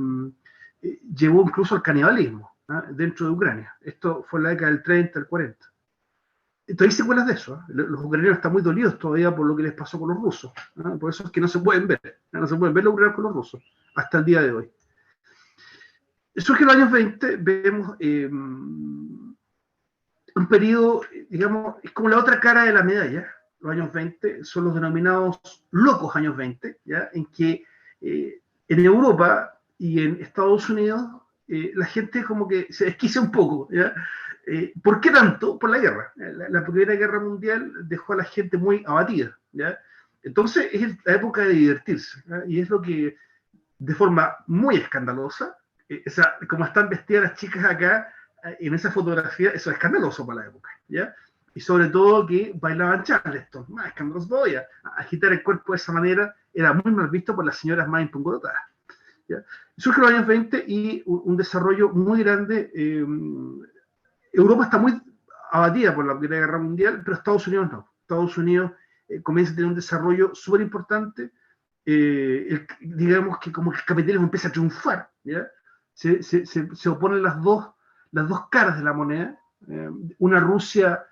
llevó incluso al canibalismo, ¿ah?, dentro de Ucrania. Esto fue en la década del 30, del 40. Todavía hay secuelas de eso, ¿eh? Los ucranianos están muy dolidos todavía por lo que les pasó con los rusos, ¿eh? Por eso es que no se pueden ver, ¿eh? No se pueden ver los ucranianos con los rusos hasta el día de hoy. Surge en los años 20, vemos un periodo, digamos, es como la otra cara de la medalla. Los años 20 son los denominados locos años 20, ¿ya?, en que en Europa y en Estados Unidos la gente como que se desquicia un poco, ¿ya? ¿Por qué tanto? Por la guerra. La Primera Guerra Mundial dejó a la gente muy abatida, ¿ya? Entonces es la época de divertirse, ¿ya? Y es lo que, de forma muy escandalosa, o sea, como están vestidas las chicas acá en esa fotografía, eso es escandaloso para la época, ¿ya? Y sobre todo que bailaban Charleston, más escandaloso todavía. Agitar el cuerpo de esa manera era muy mal visto por las señoras más impungorotadas, ¿ya? Surge en los años 20 y un desarrollo muy grande. Europa está muy abatida por la Primera Guerra Mundial, pero Estados Unidos no. Estados Unidos comienza a tener un desarrollo súper importante. Digamos que como que el capitalismo empieza a triunfar, ¿ya? Se oponen las dos caras de la moneda, una Rusia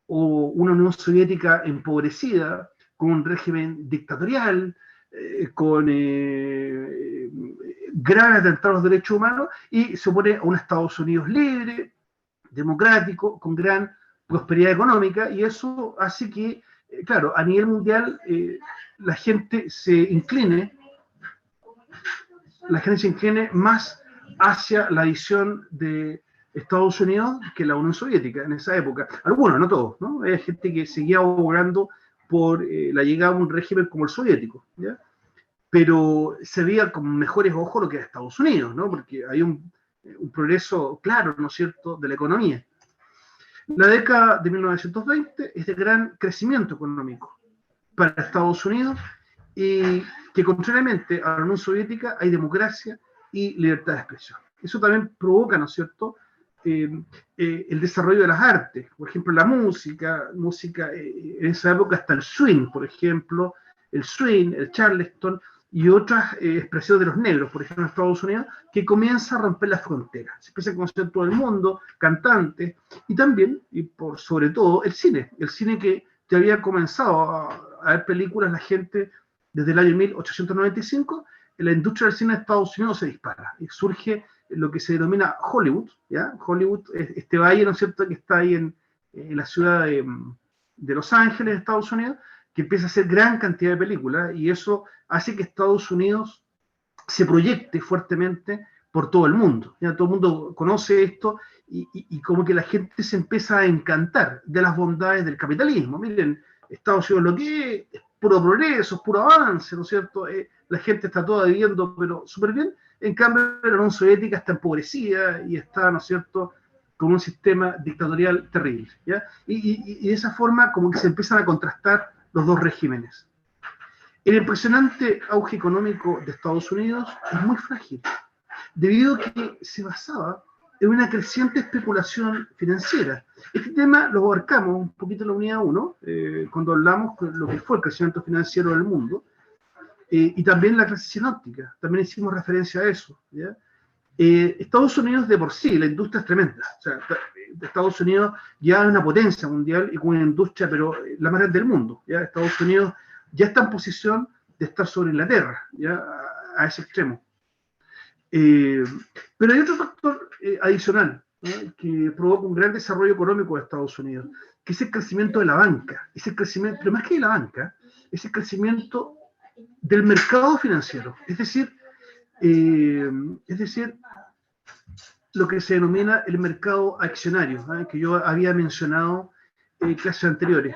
o una Unión Soviética empobrecida, con un régimen dictatorial, con graves atentados a los derechos humanos, y se opone a un Estados Unidos libre, democrático, con gran prosperidad económica, y eso hace que, claro, a nivel mundial la gente se incline más hacia la visión de Estados Unidos que la Unión Soviética en esa época. Algunos, no todos, ¿no? Hay gente que seguía abogando por la llegada de un régimen como el soviético, ¿ya? Pero se veía con mejores ojos lo que es Estados Unidos, ¿no? Porque hay un progreso claro, ¿no es cierto?, de la economía. La década de 1920 es de gran crecimiento económico para Estados Unidos, y que contrariamente a la Unión Soviética hay democracia y libertad de expresión. Eso también provoca, ¿no es cierto?, el desarrollo de las artes. Por ejemplo, la música en esa época hasta el swing, por ejemplo, el charleston y otras expresiones de los negros, por ejemplo, en Estados Unidos, que comienza a romper las fronteras. Se empieza a conocer todo el mundo, cantantes, y también, y por sobre todo, el cine que ya había comenzado a ver películas la gente desde el año 1895, la industria del cine de Estados Unidos se dispara y surge lo que se denomina Hollywood, ¿ya? Hollywood es este valle, ¿no es cierto?, que está ahí en la ciudad de Los Ángeles, Estados Unidos, que empieza a hacer gran cantidad de películas, y eso hace que Estados Unidos se proyecte fuertemente por todo el mundo. Ya todo el mundo conoce esto, y como que la gente se empieza a encantar de las bondades del capitalismo. Miren, Estados Unidos lo que es puro progreso, puro avance, ¿no es cierto? La gente está toda viviendo, pero súper bien. En cambio, la Unión Soviética está empobrecida y está, ¿no es cierto?, con un sistema dictatorial terrible, ¿ya? Y de esa forma como que se empiezan a contrastar los dos regímenes. El impresionante auge económico de Estados Unidos es muy frágil, debido a que se basaba en una creciente especulación financiera. Este tema lo abarcamos un poquito en la unidad 1, cuando hablamos de lo que fue el crecimiento financiero del mundo, y también la crisis sinóptica, también hicimos referencia a eso, ¿ya? Estados Unidos de por sí, la industria es tremenda. O sea, Estados Unidos ya es una potencia mundial y con una industria, pero la más grande del mundo, ¿ya? Estados Unidos ya está en posición de estar sobre Inglaterra, ¿ya? A ese extremo. Pero hay otro factor adicional, ¿no?, que provoca un gran desarrollo económico de Estados Unidos, que es el crecimiento de la banca. Ese crecimiento, pero más que de la banca, es el crecimiento del mercado financiero. Es decir, lo que se denomina el mercado accionario, ¿eh?, que yo había mencionado en clases anteriores.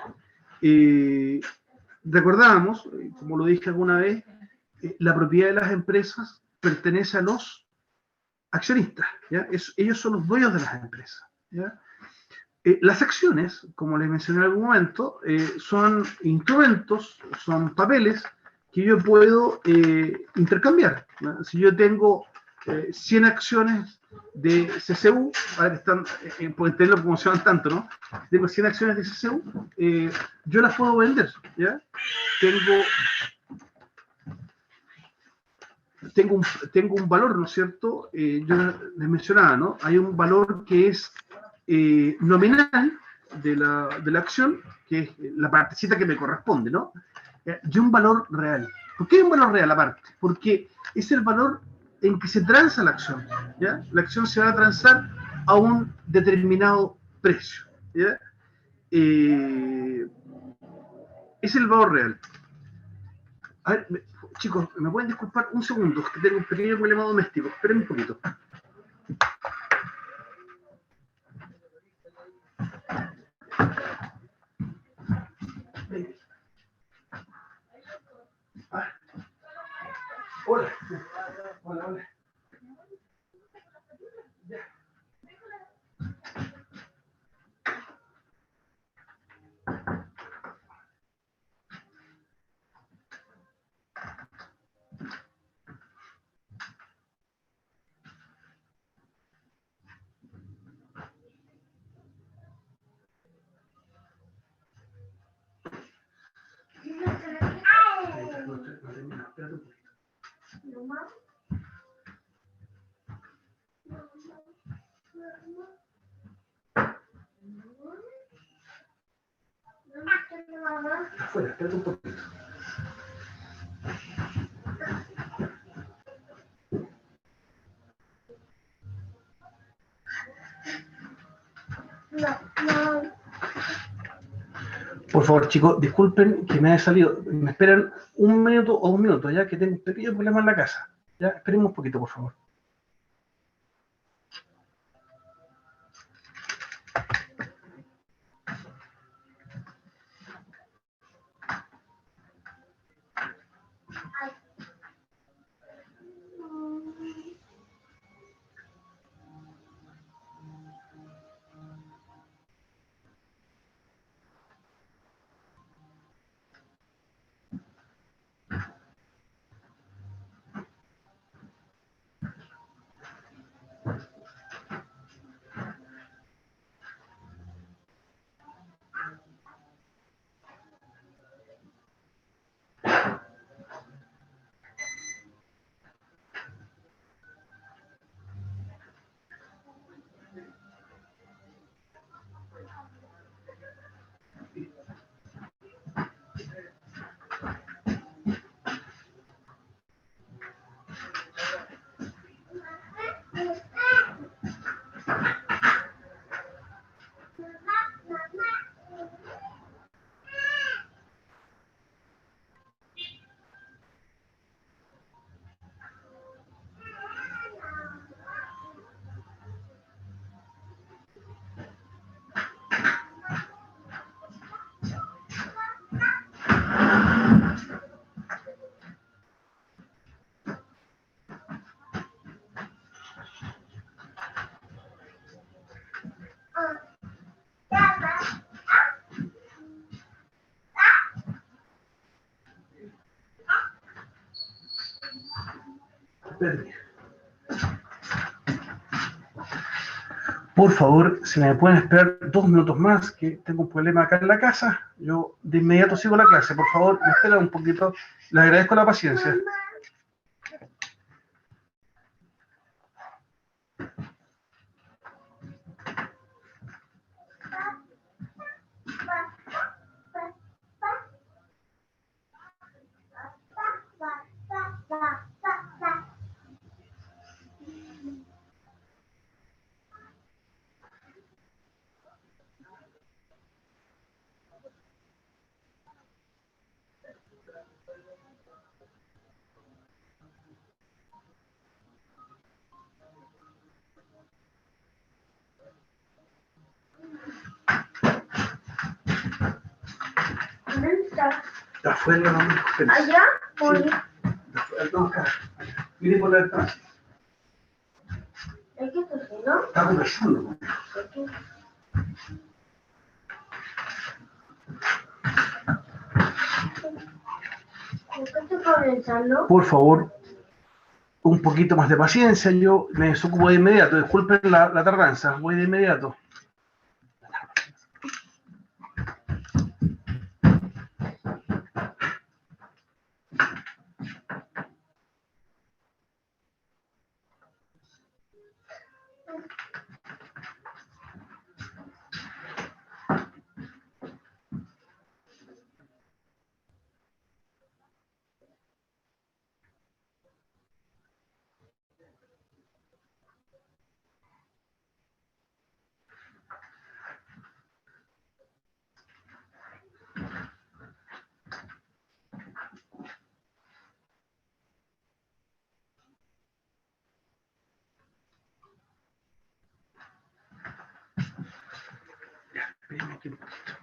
Recordábamos, como lo dije alguna vez, la propiedad de las empresas pertenece a los accionistas, ¿ya? Ellos son los dueños de las empresas, ¿ya? Las acciones, como les mencioné en algún momento, son instrumentos, son papeles que yo puedo intercambiar, ¿no? Si yo tengo 100 acciones de CCU, ahora que están, por entenderlo como se llaman tanto, ¿no? Tengo 100 acciones de CCU, yo las puedo vender, ¿ya? Tengo un valor, ¿no es cierto? Yo les mencionaba, ¿no? Hay un valor que es nominal de la acción, que es la partecita que me corresponde, ¿no? Y un valor real. ¿Por qué hay un valor real aparte? Porque es el valor en que se transa la acción, ¿ya? La acción se va a transar a un determinado precio, ¿ya? Es el valor real. A ver, chicos, ¿me pueden disculpar un segundo? Es que tengo un pequeño problema doméstico. Esperen un poquito. Hola. Hola, hola. Ya. Afuera, espérate un poquito. Por favor, chicos, disculpen que me haya salido. Me esperan 1 minuto o 2 minutos, ya que tengo un pequeño problema en la casa. Ya, esperemos un poquito, por favor. Por favor, si me pueden esperar 2 minutos más, que tengo un problema acá en la casa. Yo de inmediato sigo la clase. Por favor, me esperan un poquito. Les agradezco la paciencia. Está afuera, no me escuchen. ¿Allá? Sí. No, acá. Mire por la ventana. ¿Es que esto sí, no? Está conversando. ¿Es que estoy comenzando? Por favor, un poquito más de paciencia. Yo me desocupo de inmediato. Disculpen la tardanza. Voy de inmediato. Espérenme aquí un poquito.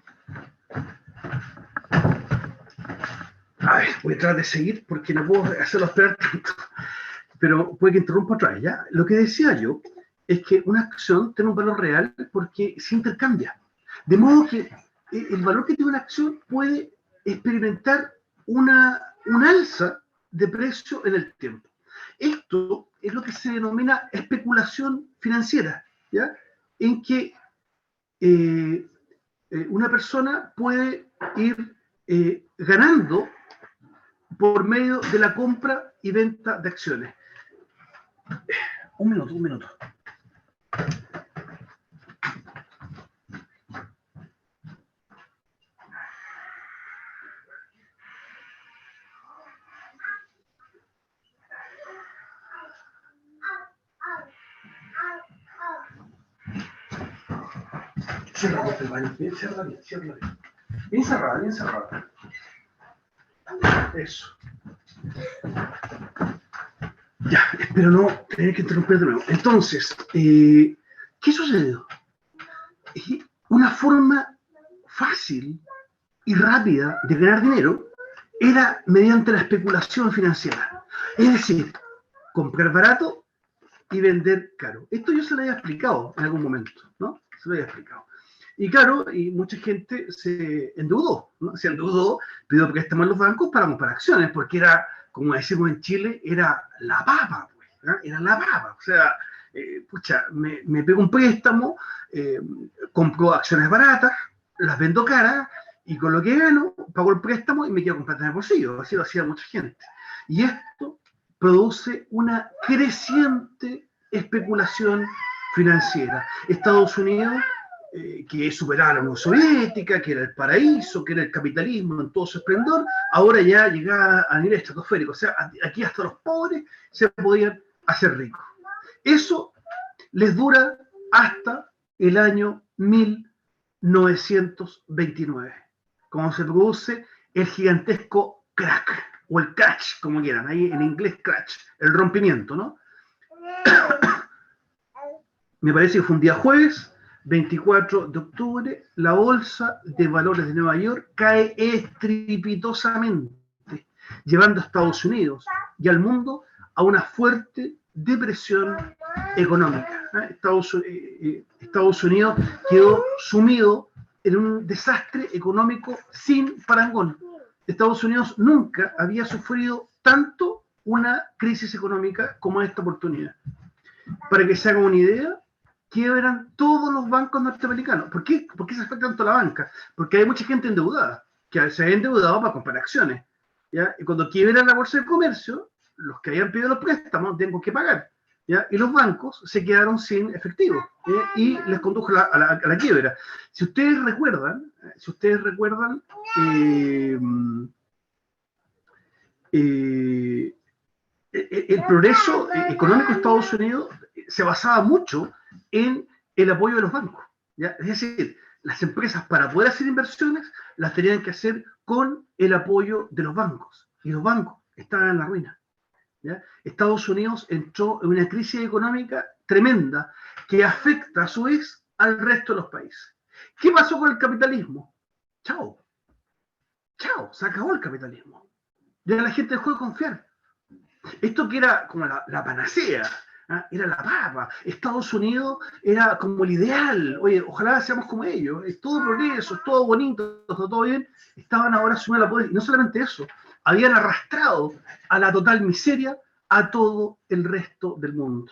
A ver, voy a tratar de seguir porque no puedo hacerlo esperar tanto. Pero puede que interrumpa otra vez, ¿ya? Lo que decía yo es que una acción tiene un valor real porque se intercambia. De modo que el valor que tiene una acción puede experimentar un alza de precio en el tiempo. Esto es lo que se denomina especulación financiera, ¿ya? En que una persona puede ir ganando por medio de la compra y venta de acciones. Un minuto. Cierra la puerta del baño, bien cerrada, bien, cierra bien. Bien cerrada, bien cerrada. Eso. Ya, espero no tener que interrumpir de nuevo. Entonces, ¿qué sucedió? Una forma fácil y rápida de ganar dinero era mediante la especulación financiera. Es decir, comprar barato y vender caro. Esto yo se lo había explicado en algún momento, ¿no? Se lo había explicado. Y claro, y mucha gente se endeudó, ¿no? Se endeudó, pidió préstamos en los bancos para comprar acciones, porque era, como decimos en Chile, era la papa, pues, ¿no? Era la papa. O sea, pucha, me pego un préstamo, compro acciones baratas, las vendo caras, y con lo que gano, pago el préstamo y me quedo con plata en el bolsillo. Así lo hacía mucha gente. Y esto produce una creciente especulación financiera. Estados Unidos, que superaba la Unión Soviética, que era el paraíso, que era el capitalismo en todo su esplendor, ahora ya llegaba a nivel estratosférico. O sea, aquí hasta los pobres se podían hacer ricos. Eso les dura hasta el año 1929, cuando se produce el gigantesco crack, o el crash, como quieran, ahí en inglés crash, el rompimiento, ¿no? Me parece que fue un día jueves, 24 de octubre, la bolsa de valores de Nueva York cae estrepitosamente, llevando a Estados Unidos y al mundo a una fuerte depresión económica. Estados Unidos quedó sumido en un desastre económico sin parangón. Estados Unidos nunca había sufrido tanto una crisis económica como esta oportunidad. Para que se hagan una idea, quiebran todos los bancos norteamericanos. ¿Por qué se afecta tanto la banca? Porque hay mucha gente endeudada, que se ha endeudado para comprar acciones, ¿ya? Y cuando quiebran la bolsa de comercio, los que habían pedido los préstamos tienen que pagar, ¿ya? Y los bancos se quedaron sin efectivo, y les condujo a la quiebra. Si ustedes recuerdan, el progreso económico de Estados Unidos se basaba mucho en el apoyo de los bancos, ¿ya? Es decir, las empresas para poder hacer inversiones las tenían que hacer con el apoyo de los bancos, y los bancos estaban en la ruina, ¿ya? Estados Unidos entró en una crisis económica tremenda que afecta a su vez al resto de los países. ¿Qué pasó con el capitalismo? Chao, se acabó el capitalismo. Ya la gente dejó de confiar. Esto que era como la panacea, ¿eh? Era la papa. Estados Unidos era como el ideal. Oye, ojalá seamos como ellos. Es todo progreso, es todo bonito, todo bien. Estaban ahora asumiendo la poder. Y no solamente eso, habían arrastrado a la total miseria a todo el resto del mundo.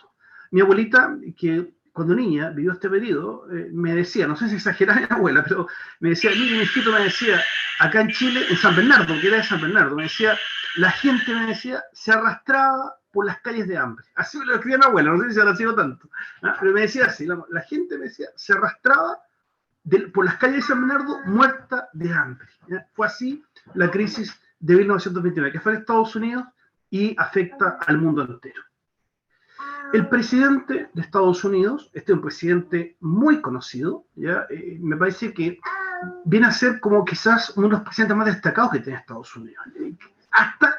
Mi abuelita, que cuando niña vivió este periodo, me decía, no sé si exageraba mi abuela, pero me decía, mi hijito me decía, acá en Chile, en San Bernardo, que era de San Bernardo, me decía, la gente, me decía, se arrastraba por las calles de hambre. Así me lo escribía mi abuela, no sé si se lo sigo tanto, ¿no? Pero me decía así, la gente, me decía, se arrastraba por las calles de San Bernardo muerta de hambre, ¿ya? Fue así la crisis de 1929, que fue en Estados Unidos y afecta al mundo entero. El presidente de Estados Unidos, este es un presidente muy conocido, ¿ya? Me parece que viene a ser como quizás uno de los presidentes más destacados que tiene Estados Unidos. Hasta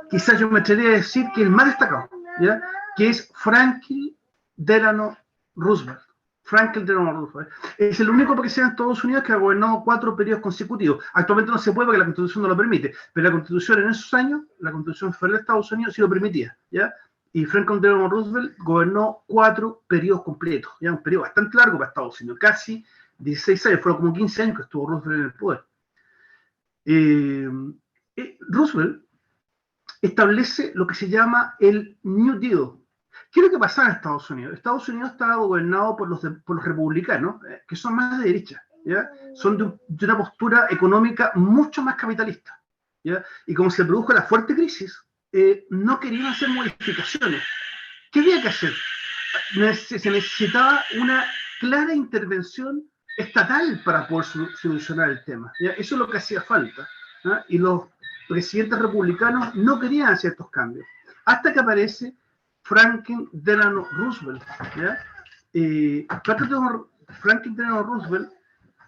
quizás yo me atrevería a decir que el más destacado, ¿ya? Que es Franklin Delano Roosevelt. Franklin Delano Roosevelt. Es el único presidente de Estados Unidos que ha gobernado 4 periodos consecutivos. Actualmente no se puede porque la Constitución no lo permite, pero la Constitución en esos años, la Constitución Federal de Estados Unidos sí lo permitía, ¿ya? Y Franklin Delano Roosevelt gobernó 4 periodos completos, ya un periodo bastante largo para Estados Unidos, casi 16 años, fueron como 15 años que estuvo Roosevelt en el poder. Roosevelt establece lo que se llama el New Deal. ¿Qué es lo que pasaba en Estados Unidos? Estados Unidos estaba gobernado por los republicanos, que son más de derecha, ¿ya? Son de una postura económica mucho más capitalista, ¿ya? Y como se produjo la fuerte crisis, no querían hacer modificaciones. ¿Qué había que hacer? Se necesitaba una clara intervención estatal para poder solucionar el tema, ¿ya? Eso es lo que hacía falta, ¿ya? Y los presidentes republicanos no querían hacer estos cambios, hasta que aparece Franklin Delano Roosevelt, ¿ya? Franklin Delano Roosevelt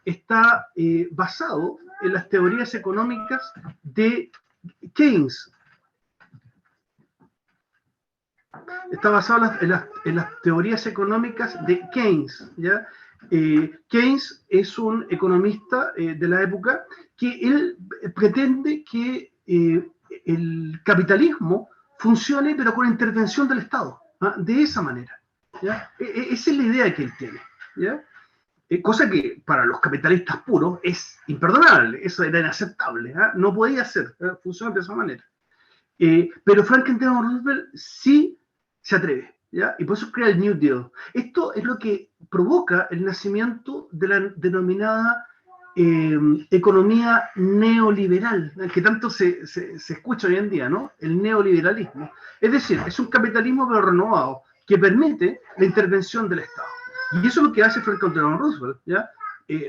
está basado en las teorías económicas de Keynes. Está basado en las teorías económicas de Keynes, ¿ya? Keynes es un economista de la época que él pretende que el capitalismo funcione pero con intervención del Estado, ¿ah? De esa manera, ¿ya? Esa es la idea que él tiene, ¿ya? Cosa que para los capitalistas puros es imperdonable, eso era inaceptable, ¿ah? No podía ser, funcionar de esa manera. Pero Franklin Delano Roosevelt sí se atreve, ¿ya? Y por eso crea el New Deal. Esto es lo que provoca el nacimiento de la denominada economía neoliberal, que tanto se escucha hoy en día, ¿no? El neoliberalismo. Es decir, es un capitalismo pero renovado, que permite la intervención del Estado. Y eso es lo que hace Franklin Delano Roosevelt, ¿ya?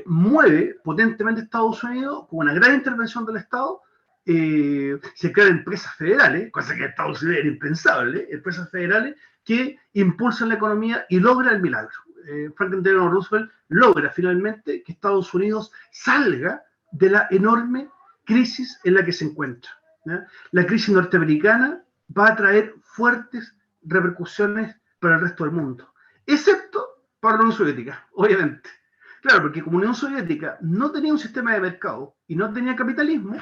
Mueve potentemente a Estados Unidos con una gran intervención del Estado. Se crean empresas federales, cosa que en Estados Unidos era impensable, empresas federales que impulsan la economía y logran el milagro. Franklin Delano Roosevelt logra finalmente que Estados Unidos salga de la enorme crisis en la que se encuentra, ¿ya? La crisis norteamericana va a traer fuertes repercusiones para el resto del mundo, excepto para la Unión Soviética, obviamente. Claro, porque como Unión Soviética no tenía un sistema de mercado y no tenía capitalismo,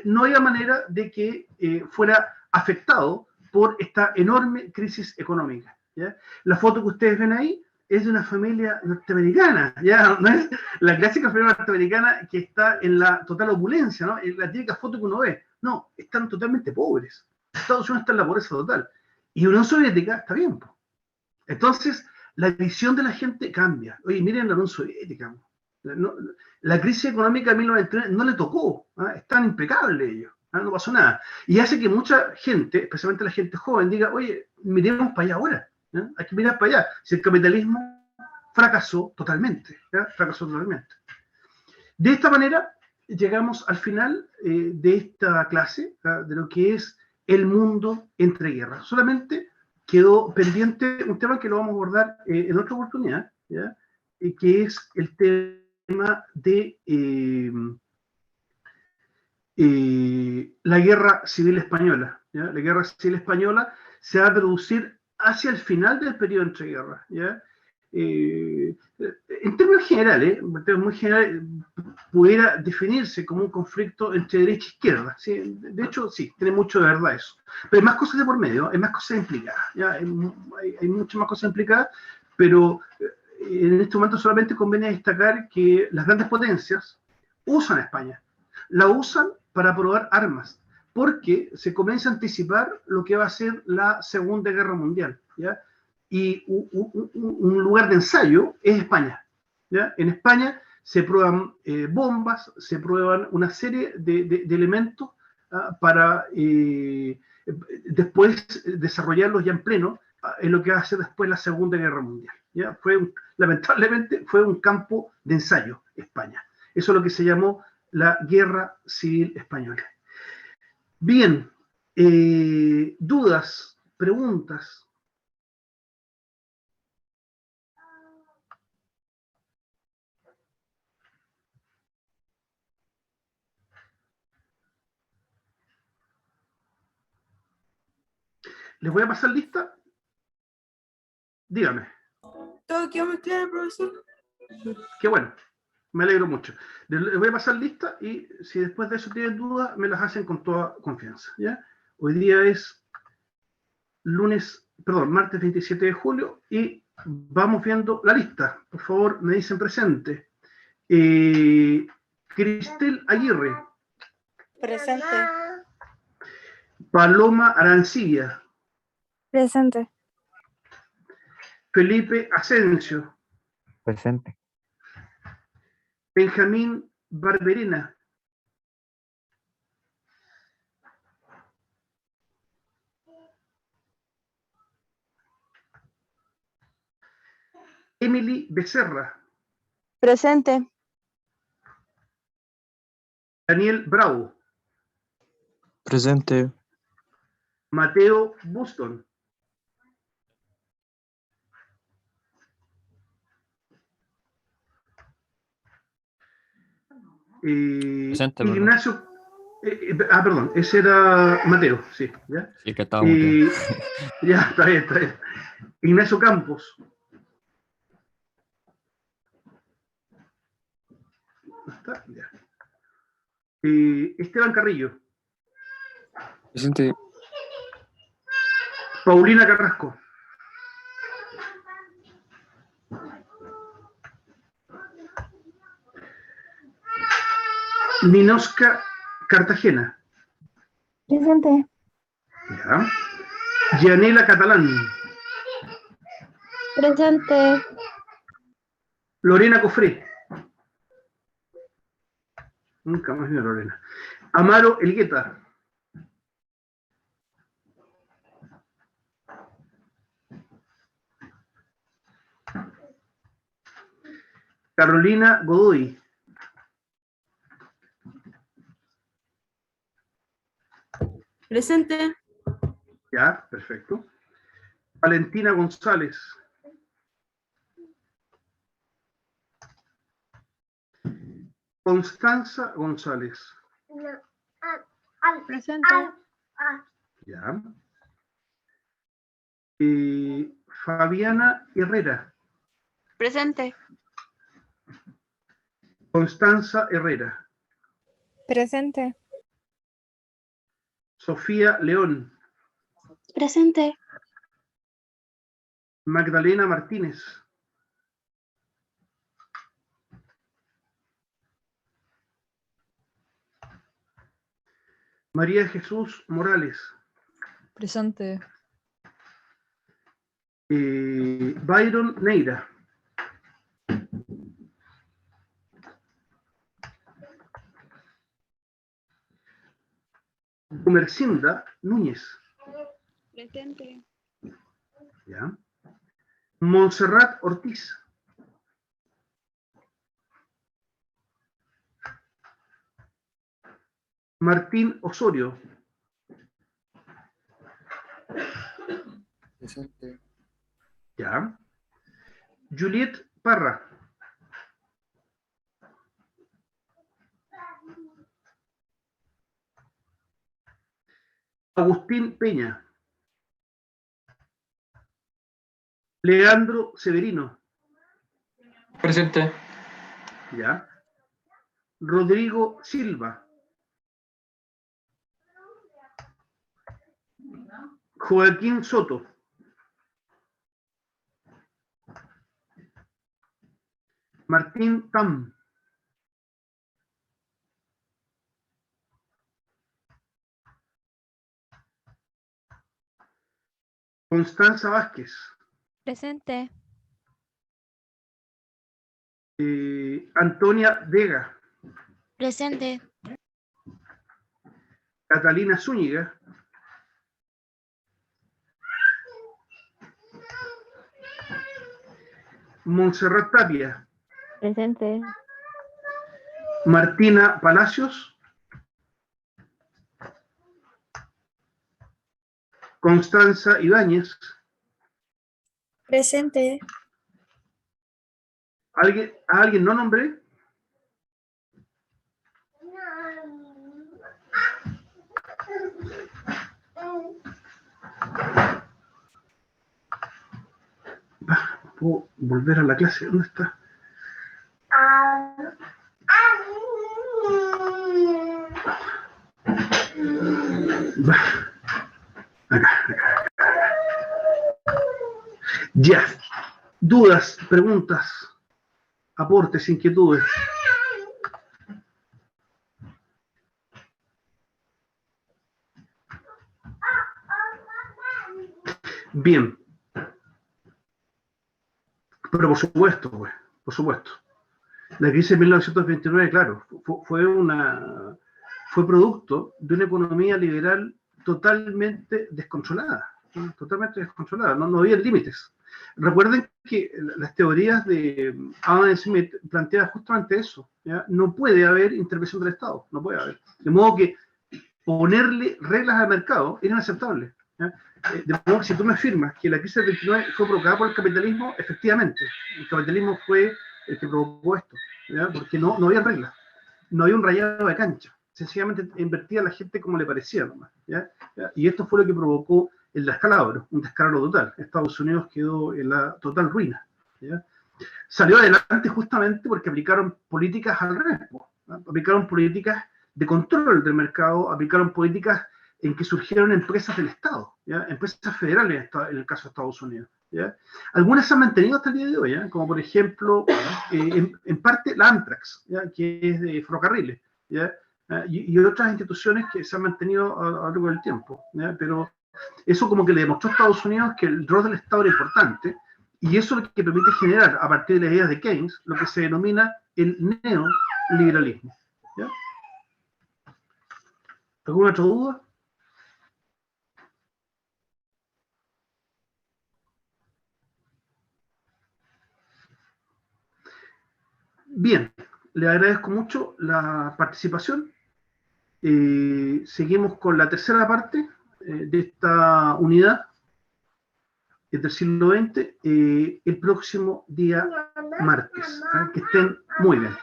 no había manera de que fuera afectado por esta enorme crisis económica, ¿ya? La foto que ustedes ven ahí es de una familia norteamericana, ¿ya? No es la clásica familia norteamericana que está en la total opulencia, ¿no? Es la típica foto que uno ve. No, están totalmente pobres. Estados Unidos está en la pobreza total. Y Unión Soviética está bien, po. Entonces, la visión de la gente cambia. Oye, miren la Unión Soviética. No, la crisis económica de 1929 no le tocó, ¿ah? Están impecables ellos, ¿ah? No pasó nada. Y hace que mucha gente, especialmente la gente joven, diga, oye, miremos para allá ahora, ¿ya? Hay que mirar para allá. Si el capitalismo fracasó totalmente, ¿ya? Fracasó totalmente. De esta manera, llegamos al final de esta clase, ¿ya? De lo que es el mundo entre guerras. Solamente quedó pendiente un tema que lo vamos a abordar en otra oportunidad, ¿ya? Que es el tema de la guerra civil española, ¿ya? La guerra civil española se va a producir hacia el final del periodo entre guerras, ¿ya? En términos generales, muy general, pudiera definirse como un conflicto entre derecha e izquierda, ¿sí? De hecho, sí, tiene mucho de verdad eso. Pero hay más cosas de por medio, hay más cosas implicadas, ¿ya? Hay muchas más cosas implicadas, pero en este momento solamente conviene destacar que las grandes potencias usan a España, la usan para probar armas, porque se comienza a anticipar lo que va a ser la Segunda Guerra Mundial, ¿ya? Y un lugar de ensayo es España, ¿ya? En España se prueban bombas, se prueban una serie de elementos para después desarrollarlos ya en pleno en lo que va a ser después la Segunda Guerra Mundial, ¿ya? Lamentablemente fue un campo de ensayo España. Eso es lo que se llamó la Guerra Civil Española. Bien, dudas, preguntas. ¿Les voy a pasar lista? Dígame. ¿Todo quedó muy claro, profesor? Qué bueno, me alegro mucho. Les voy a pasar lista y si después de eso tienen dudas, me las hacen con toda confianza, ¿ya? Hoy día es martes 27 de julio y vamos viendo la lista. Por favor, me dicen presente. Cristel Aguirre. Presente. Paloma Arancilla. Presente. Felipe Asensio. Presente. Benjamín Barberena. Emily Becerra. Presente. Daniel Bravo. Presente. Mateo Buston. Presente, perdón. Ignacio, perdón, ese era Mateo, sí, ¿ya? Sí, que estaba muteado. Ya, está bien, está bien. Ignacio Campos. ¿Está? Ya. Esteban Carrillo. Presente. Paulina Carrasco. Ninosca Cartagena. Presente. Ya. Yanela Catalán. Presente. Lorena Cofré. Nunca más vi a Lorena. Amaro Elgueta. Carolina Godoy. Presente. Ya, perfecto. Valentina González. Constanza González. No. Presente. Ya. Fabiana Herrera. Presente. Constanza Herrera. Presente. Sofía León. Presente. Magdalena Martínez. María Jesús Morales. Presente. Byron Neira. Gumercinda Núñez. Presente. ¿Ya? Montserrat Ortiz. Martín Osorio. Presente. ¿Ya? Juliet Parra. Agustín Peña. Leandro Severino. Presente. ¿Ya? Rodrigo Silva. Joaquín Soto. Martín Tam. Constanza Vázquez. Presente. Antonia Vega. Presente. Catalina Zúñiga. Montserrat Tapia. Presente. Martina Palacios. Constanza Ibáñez. Presente. ¿A alguien no nombré? ¿Puedo volver a la clase? ¿Dónde está? Acá. Ya. Dudas, preguntas, aportes, inquietudes. Bien. Pero por supuesto, pues, por supuesto. La crisis de 1929, claro, fue producto de una economía liberal totalmente descontrolada. Totalmente descontrolada, no había límites. Recuerden que las teorías de Adam Smith plantean justamente eso, ¿ya? No puede haber intervención del Estado, no puede haber. De modo que ponerle reglas al mercado era inaceptable, ¿ya? De modo que si tú me afirmas que la crisis del 29 fue provocada por el capitalismo, efectivamente, el capitalismo fue el que provocó esto, ¿ya? Porque no había reglas. no había un rayado de cancha, sencillamente invertía a la gente como le parecía nomás, ¿ya? Y esto fue lo que provocó el descalabro, un descalabro total. Estados Unidos quedó en la total ruina, ¿ya? Salió adelante justamente porque aplicaron políticas al revés, ¿no? Aplicaron políticas de control del mercado, aplicaron políticas en que surgieron empresas del Estado, ¿ya? Empresas federales en el caso de Estados Unidos, ¿ya? Algunas se han mantenido hasta el día de hoy, ¿ya? Como por ejemplo, en parte la Amtrak, ¿ya? Que es de ferrocarriles, ¿ya? Y otras instituciones que se han mantenido a lo largo del tiempo, ¿ya? Pero eso como que le demostró a Estados Unidos que el rol del Estado era importante, y eso es lo que permite generar, a partir de las ideas de Keynes, lo que se denomina el neoliberalismo, ¿ya? ¿Alguna otra duda? Bien, le agradezco mucho la participación. Seguimos con la tercera parte de esta unidad del siglo XX el próximo día martes. Que estén muy bien.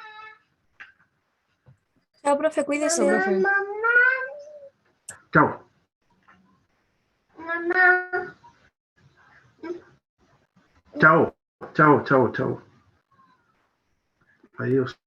Chao, profe, Chao, cuídese. profe. Chao. Mamá. Chao. Chao, chao, chao. Adiós.